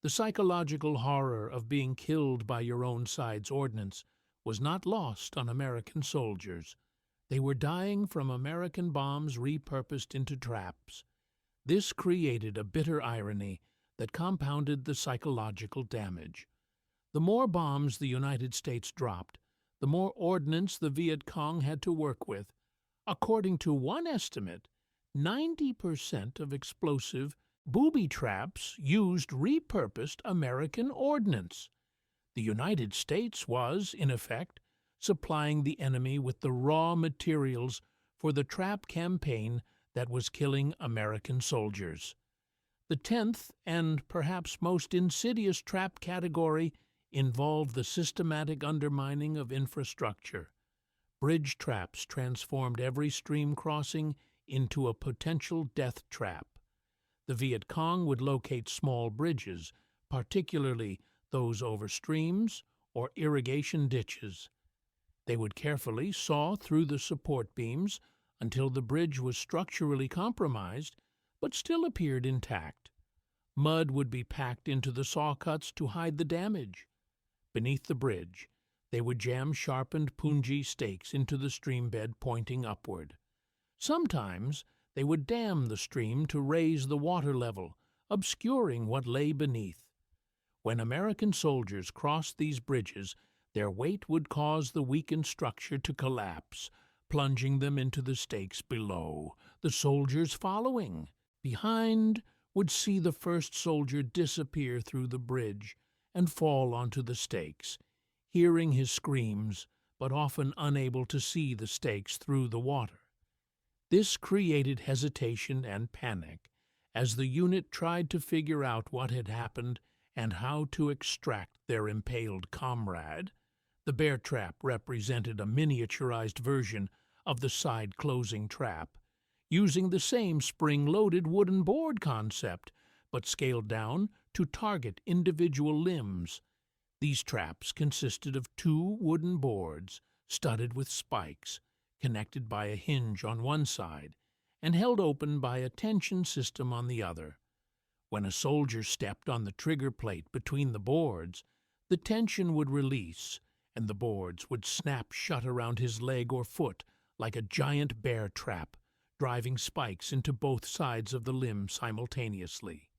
The psychological horror of being killed by your own side's ordnance was not lost on American soldiers. They were dying from American bombs repurposed into traps. This created a bitter irony that compounded the psychological damage. The more bombs the United States dropped, the more ordnance the Viet Cong had to work with. According to one estimate, 90% of explosive booby traps used repurposed American ordnance. The United States was, in effect, supplying the enemy with the raw materials for the trap campaign that was killing American soldiers. The 10th and perhaps most insidious trap category involved the systematic undermining of infrastructure. Bridge traps transformed every stream crossing into a potential death trap. The Viet Cong would locate small bridges, particularly those over streams or irrigation ditches. They would carefully saw through the support beams until the bridge was structurally compromised but still appeared intact. Mud would be packed into the saw cuts to hide the damage. Beneath the bridge, they would jam sharpened punji stakes into the stream bed pointing upward. Sometimes They would dam the stream to raise the water level, obscuring what lay beneath. When American soldiers crossed these bridges, their weight would cause the weakened structure to collapse, plunging them into the stakes below, the soldiers following. Behind would see the first soldier disappear through the bridge and fall onto the stakes, hearing his screams, but often unable to see the stakes through the water. This created hesitation and panic as the unit tried to figure out what had happened and how to extract their impaled comrade. The bear trap represented a miniaturized version of the side-closing trap, using the same spring-loaded wooden board concept, but scaled down to target individual limbs. These traps consisted of 2 wooden boards studded with spikes, connected by a hinge on one side, and held open by a tension system on the other. When a soldier stepped on the trigger plate between the boards, the tension would release, and the boards would snap shut around his leg or foot like a giant bear trap, driving spikes into both sides of the limb simultaneously.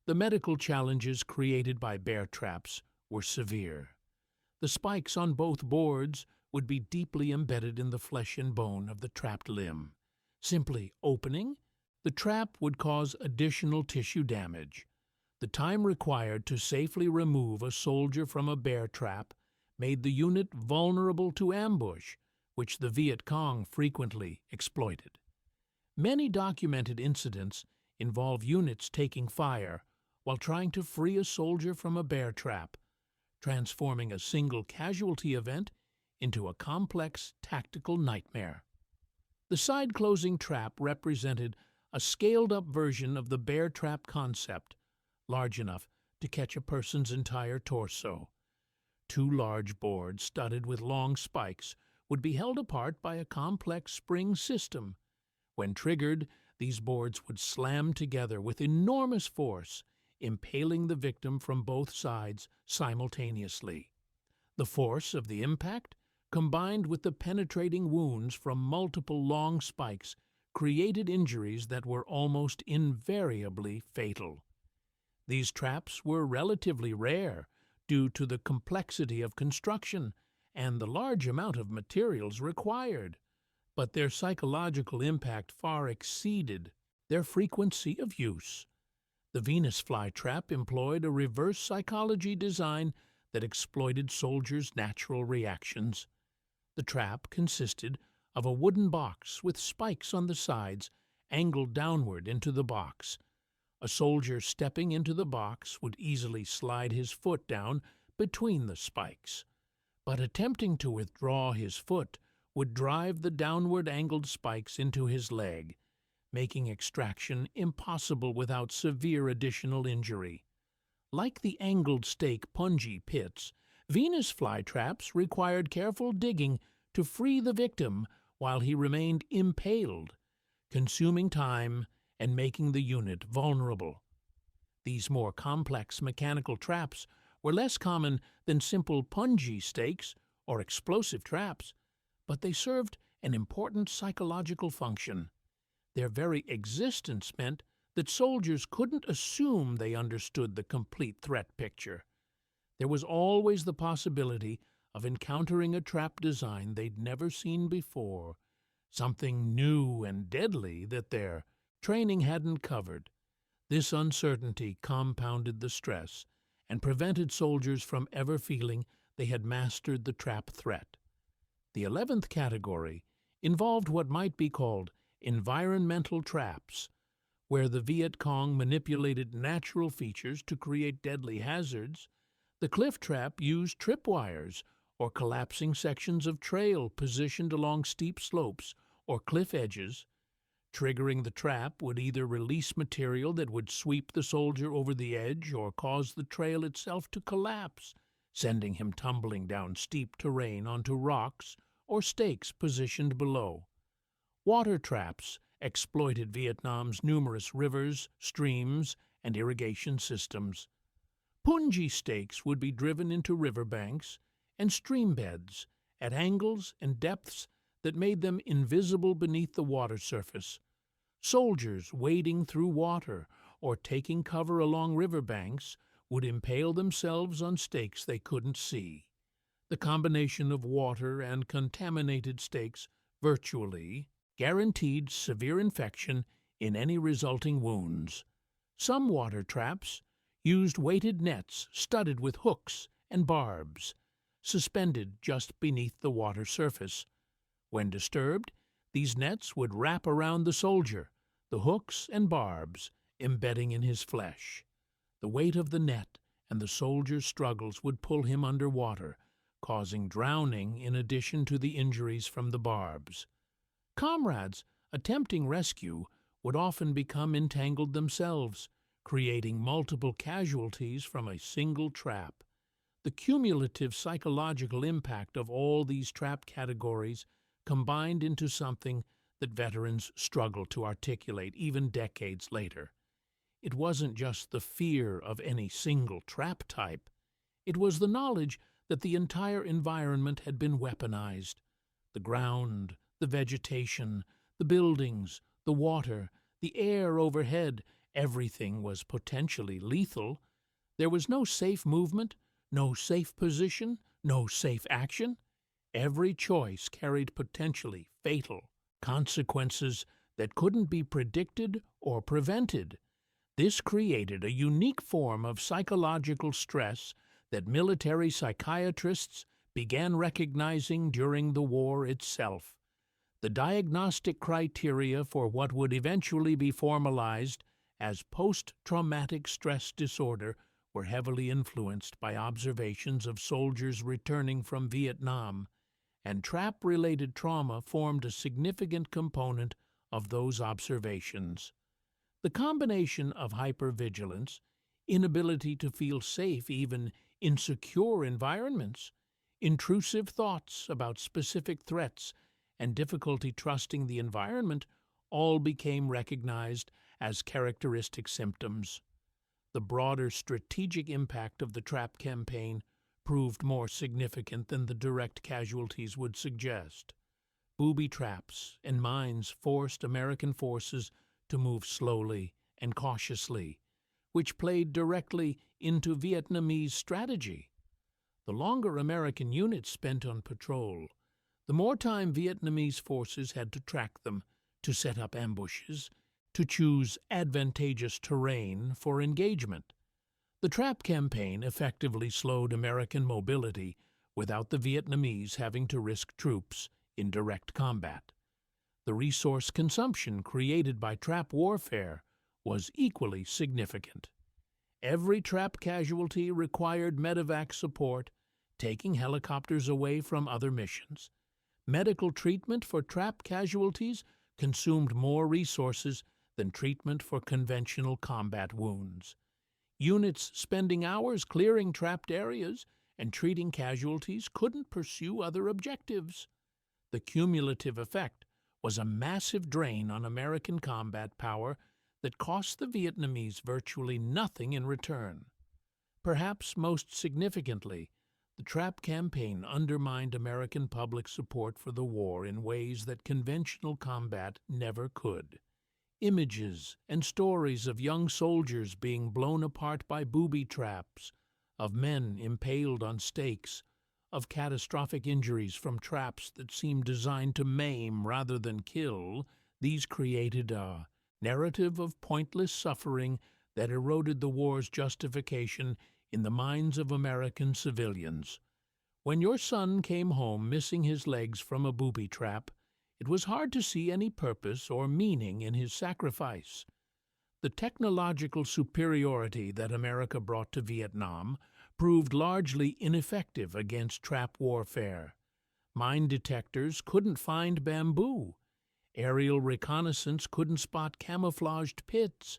The medical challenges created by bear traps were severe. The spikes on both boards would be deeply embedded in the flesh and bone of the trapped limb. Simply opening the trap would cause additional tissue damage. The time required to safely remove a soldier from a bear trap made the unit vulnerable to ambush, which the Viet Cong frequently exploited. Many documented incidents involve units taking fire while trying to free a soldier from a bear trap, transforming a single casualty event into a complex tactical nightmare. The side-closing trap represented a scaled-up version of the bear trap concept, large enough to catch a person's entire torso. 2 large boards studded with long spikes would be held apart by a complex spring system. When triggered, these boards would slam together with enormous force, impaling the victim from both sides simultaneously. The force of the impact, combined with the penetrating wounds from multiple long spikes, created injuries that were almost invariably fatal. These traps were relatively rare due to the complexity of construction and the large amount of materials required, but their psychological impact far exceeded their frequency of use. The Venus flytrap employed a reverse psychology design that exploited soldiers' natural reactions. The trap consisted of a wooden box with spikes on the sides angled downward into the box. A soldier stepping into the box would easily slide his foot down between the spikes, but attempting to withdraw his foot would drive the downward angled spikes into his leg, making extraction impossible without severe additional injury. Like the angled stake punji pits, Venus flytraps required careful digging to free the victim while he remained impaled, consuming time and making the unit vulnerable. These more complex mechanical traps were less common than simple punji stakes or explosive traps, but they served an important psychological function. Their very existence meant that soldiers couldn't assume they understood the complete threat picture. There was always the possibility of encountering a trap design they'd never seen before, something new and deadly that their training hadn't covered. This uncertainty compounded the stress and prevented soldiers from ever feeling they had mastered the trap threat. The 11th category involved what might be called environmental traps, where the Viet Cong manipulated natural features to create deadly hazards. The cliff trap used tripwires or collapsing sections of trail positioned along steep slopes or cliff edges. Triggering the trap would either release material that would sweep the soldier over the edge or cause the trail itself to collapse, sending him tumbling down steep terrain onto rocks or stakes positioned below. Water traps exploited Vietnam's numerous rivers, streams, and irrigation systems. Punji stakes would be driven into riverbanks and stream beds at angles and depths that made them invisible beneath the water surface. Soldiers wading through water or taking cover along riverbanks would impale themselves on stakes they couldn't see. The combination of water and contaminated stakes virtually guaranteed severe infection in any resulting wounds. Some water traps used weighted nets studded with hooks and barbs, suspended just beneath the water surface. When disturbed, these nets would wrap around the soldier, the hooks and barbs embedding in his flesh. The weight of the net and the soldier's struggles would pull him under water, causing drowning in addition to the injuries from the barbs. Comrades attempting rescue would often become entangled themselves, creating multiple casualties from a single trap. The cumulative psychological impact of all these trap categories combined into something that veterans struggle to articulate even decades later. It wasn't just the fear of any single trap type. It was the knowledge that the entire environment had been weaponized. The ground, the vegetation, the buildings, the water, the air overhead, everything was potentially lethal. There was no safe movement, no safe position, no safe action. Every choice carried potentially fatal consequences that couldn't be predicted or prevented. This created a unique form of psychological stress that military psychiatrists began recognizing during the war itself. The diagnostic criteria for what would eventually be formalized as post-traumatic stress disorder were heavily influenced by observations of soldiers returning from Vietnam, and trap-related trauma formed a significant component of those observations. The combination of hypervigilance, inability to feel safe even in secure environments, intrusive thoughts about specific threats, and difficulty trusting the environment all became recognized as characteristic symptoms. The broader strategic impact of the trap campaign proved more significant than the direct casualties would suggest. Booby traps and mines forced American forces to move slowly and cautiously, which played directly into Vietnamese strategy. The longer American units spent on patrol, the more time Vietnamese forces had to track them, to set up ambushes, to choose advantageous terrain for engagement. The trap campaign effectively slowed American mobility without the Vietnamese having to risk troops in direct combat. The resource consumption created by trap warfare was equally significant. Every trap casualty required medevac support, taking helicopters away from other missions. Medical treatment for trap casualties consumed more resources than treatment for conventional combat wounds. Units spending hours clearing trapped areas and treating casualties couldn't pursue other objectives. The cumulative effect was a massive drain on American combat power that cost the Vietnamese virtually nothing in return. Perhaps most significantly, the trap campaign undermined American public support for the war in ways that conventional combat never could. Images and stories of young soldiers being blown apart by booby traps, of men impaled on stakes, of catastrophic injuries from traps that seemed designed to maim rather than kill, these created a narrative of pointless suffering that eroded the war's justification in the minds of American civilians. When your son came home missing his legs from a booby trap, it was hard to see any purpose or meaning in his sacrifice. The technological superiority that America brought to Vietnam proved largely ineffective against trap warfare. Mine detectors couldn't find bamboo. Aerial reconnaissance couldn't spot camouflaged pits.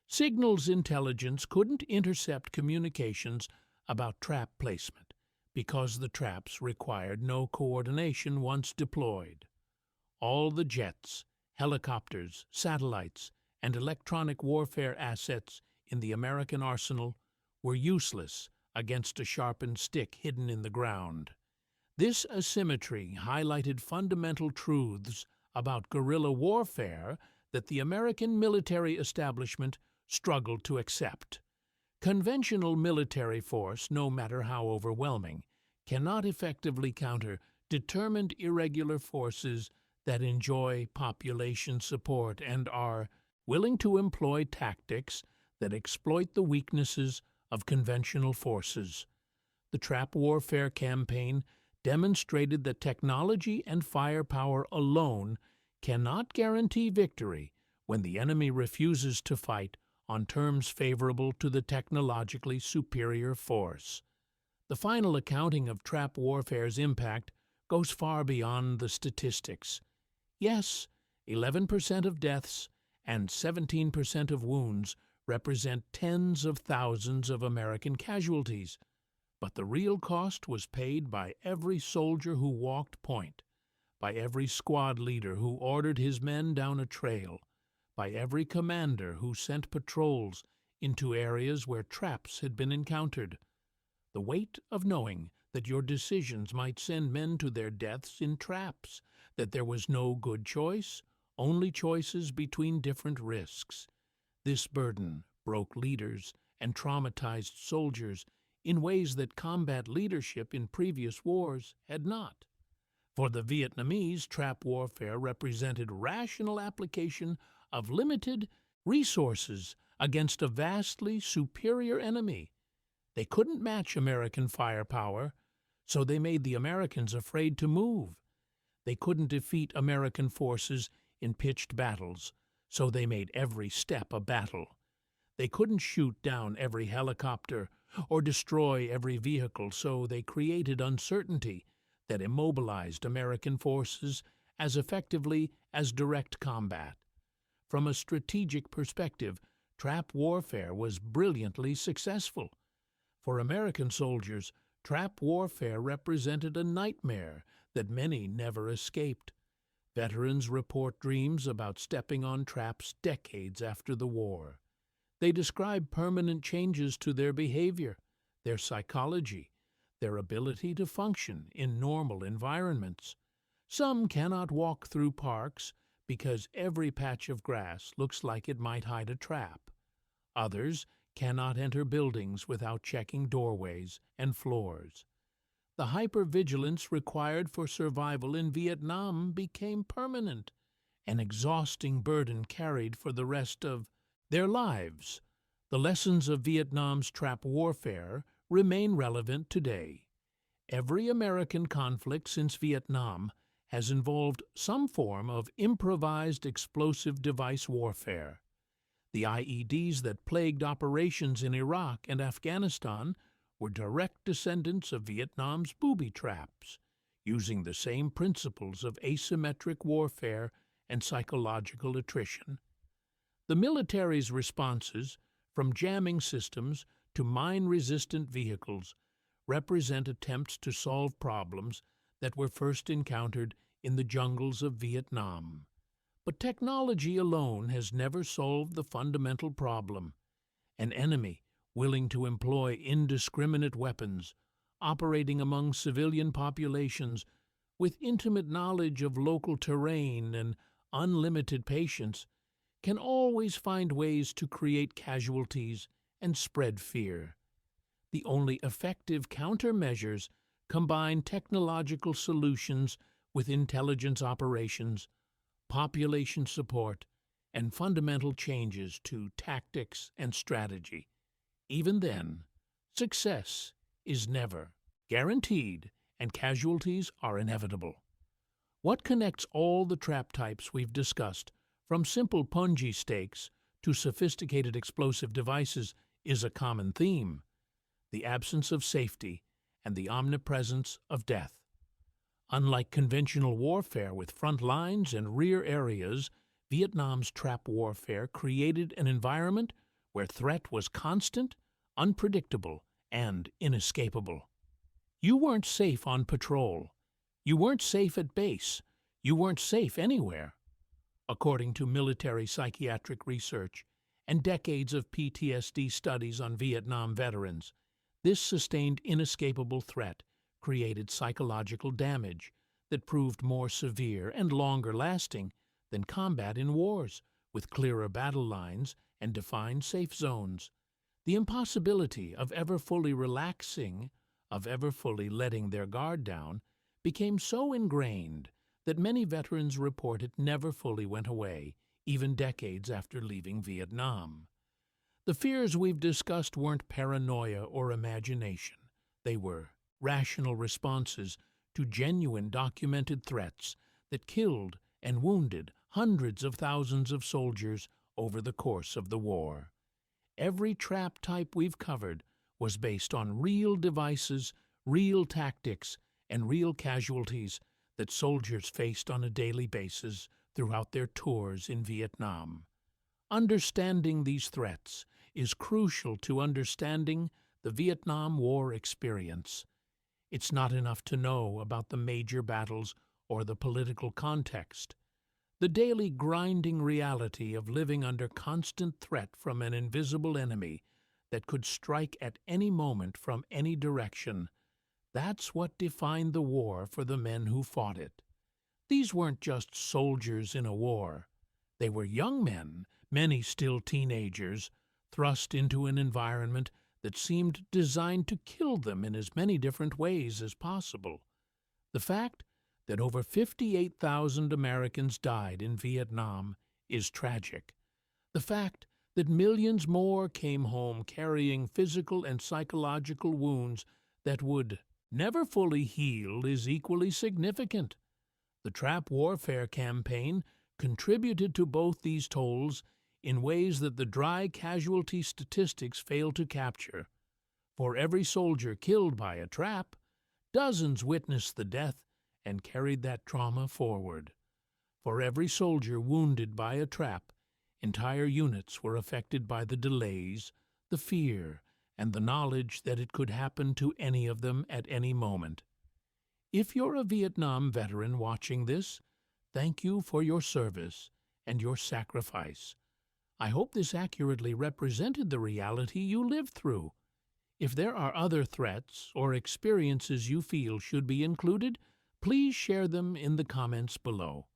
Signals intelligence couldn't intercept communications about trap placement because the traps required no coordination once deployed. All the jets, helicopters, satellites, and electronic warfare assets in the American arsenal were useless against a sharpened stick hidden in the ground. This asymmetry highlighted fundamental truths about guerrilla warfare that the American military establishment struggled to accept. Conventional military force, no matter how overwhelming, cannot effectively counter determined irregular forces that enjoy population support and are willing to employ tactics that exploit the weaknesses of conventional forces. The trap warfare campaign demonstrated that technology and firepower alone cannot guarantee victory when the enemy refuses to fight on terms favorable to the technologically superior force. The final accounting of trap warfare's impact goes far beyond the statistics. Yes, 11% of deaths and 17% of wounds represent tens of thousands of American casualties, but the real cost was paid by every soldier who walked point, by every squad leader who ordered his men down a trail, by every commander who sent patrols into areas where traps had been encountered. The weight of knowing that your decisions might send men to their deaths in traps, that there was no good choice, only choices between different risks. This burden broke leaders and traumatized soldiers in ways that combat leadership in previous wars had not. For the Vietnamese, trap warfare represented rational application of limited resources against a vastly superior enemy. They couldn't match American firepower, so they made the Americans afraid to move. They couldn't defeat American forces in pitched battles, so they made every step a battle. They couldn't shoot down every helicopter or destroy every vehicle, so they created uncertainty that immobilized American forces as effectively as direct combat. From a strategic perspective, trap warfare was brilliantly successful. For American soldiers, trap warfare represented a nightmare that many never escaped. Veterans report dreams about stepping on traps decades after the war. They describe permanent changes to their behavior, their psychology, their ability to function in normal environments. Some cannot walk through parks because every patch of grass looks like it might hide a trap. Others cannot enter buildings without checking doorways and floors. The hypervigilance required for survival in Vietnam became permanent, an exhausting burden carried for the rest of their lives. The lessons of Vietnam's trap warfare remain relevant today. Every American conflict since Vietnam has involved some form of improvised explosive device warfare. The IEDs that plagued operations in Iraq and Afghanistan were direct descendants of Vietnam's booby traps, using the same principles of asymmetric warfare and psychological attrition. The military's responses, from jamming systems to mine-resistant vehicles, represent attempts to solve problems that were first encountered in the jungles of Vietnam. But technology alone has never solved the fundamental problem. An enemy willing to employ indiscriminate weapons, operating among civilian populations with intimate knowledge of local terrain and unlimited patience, can always find ways to create casualties and spread fear. The only effective countermeasures combine technological solutions with intelligence operations, population support, and fundamental changes to tactics and strategy. Even then, success is never guaranteed, and casualties are inevitable. What connects all the trap types we've discussed, from simple punji stakes to sophisticated explosive devices, is a common theme: the absence of safety and the omnipresence of death. Unlike conventional warfare with front lines and rear areas, Vietnam's trap warfare created an environment where threat was constant, unpredictable, and inescapable. You weren't safe on patrol. You weren't safe at base. You weren't safe anywhere. According to military psychiatric research and decades of PTSD studies on Vietnam veterans, this sustained inescapable threat created psychological damage that proved more severe and longer lasting than combat in wars, with clearer battle lines and defined safe zones. The impossibility of ever fully relaxing, of ever fully letting their guard down, became so ingrained that many veterans report it never fully went away, even decades after leaving Vietnam. The fears we've discussed weren't paranoia or imagination. They were rational responses to genuine documented threats that killed and wounded hundreds of thousands of soldiers over the course of the war. Every trap type we've covered was based on real devices, real tactics, and real casualties that soldiers faced on a daily basis throughout their tours in Vietnam. Understanding these threats is crucial to understanding the Vietnam War experience. It's not enough to know about the major battles or the political context. The daily grinding reality of living under constant threat from an invisible enemy that could strike at any moment from any direction, that's what defined the war for the men who fought it. These weren't just soldiers in a war. They were young men, many still teenagers, thrust into an environment that seemed designed to kill them in as many different ways as possible. The fact that over 58,000 Americans died in Vietnam is tragic. The fact that millions more came home carrying physical and psychological wounds that would never fully heal is equally significant. The trap warfare campaign contributed to both these tolls in ways that the dry casualty statistics fail to capture. For every soldier killed by a trap, dozens witnessed the death and carried that trauma forward. For every soldier wounded by a trap, entire units were affected by the delays, the fear, and the knowledge that it could happen to any of them at any moment. If you're a Vietnam veteran watching this, thank you for your service and your sacrifice. I hope this accurately represented the reality you lived through. If there are other threats or experiences you feel should be included, please share them in the comments below.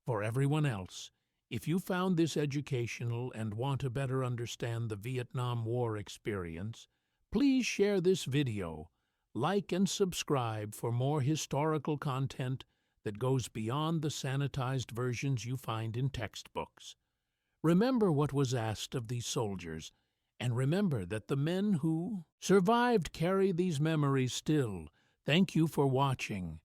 For everyone else, if you found this educational and want to better understand the Vietnam War experience, please share this video, like and subscribe for more historical content that goes beyond the sanitized versions you find in textbooks. Remember what was asked of these soldiers, and remember that the men who survived carry these memories still. Thank you for watching,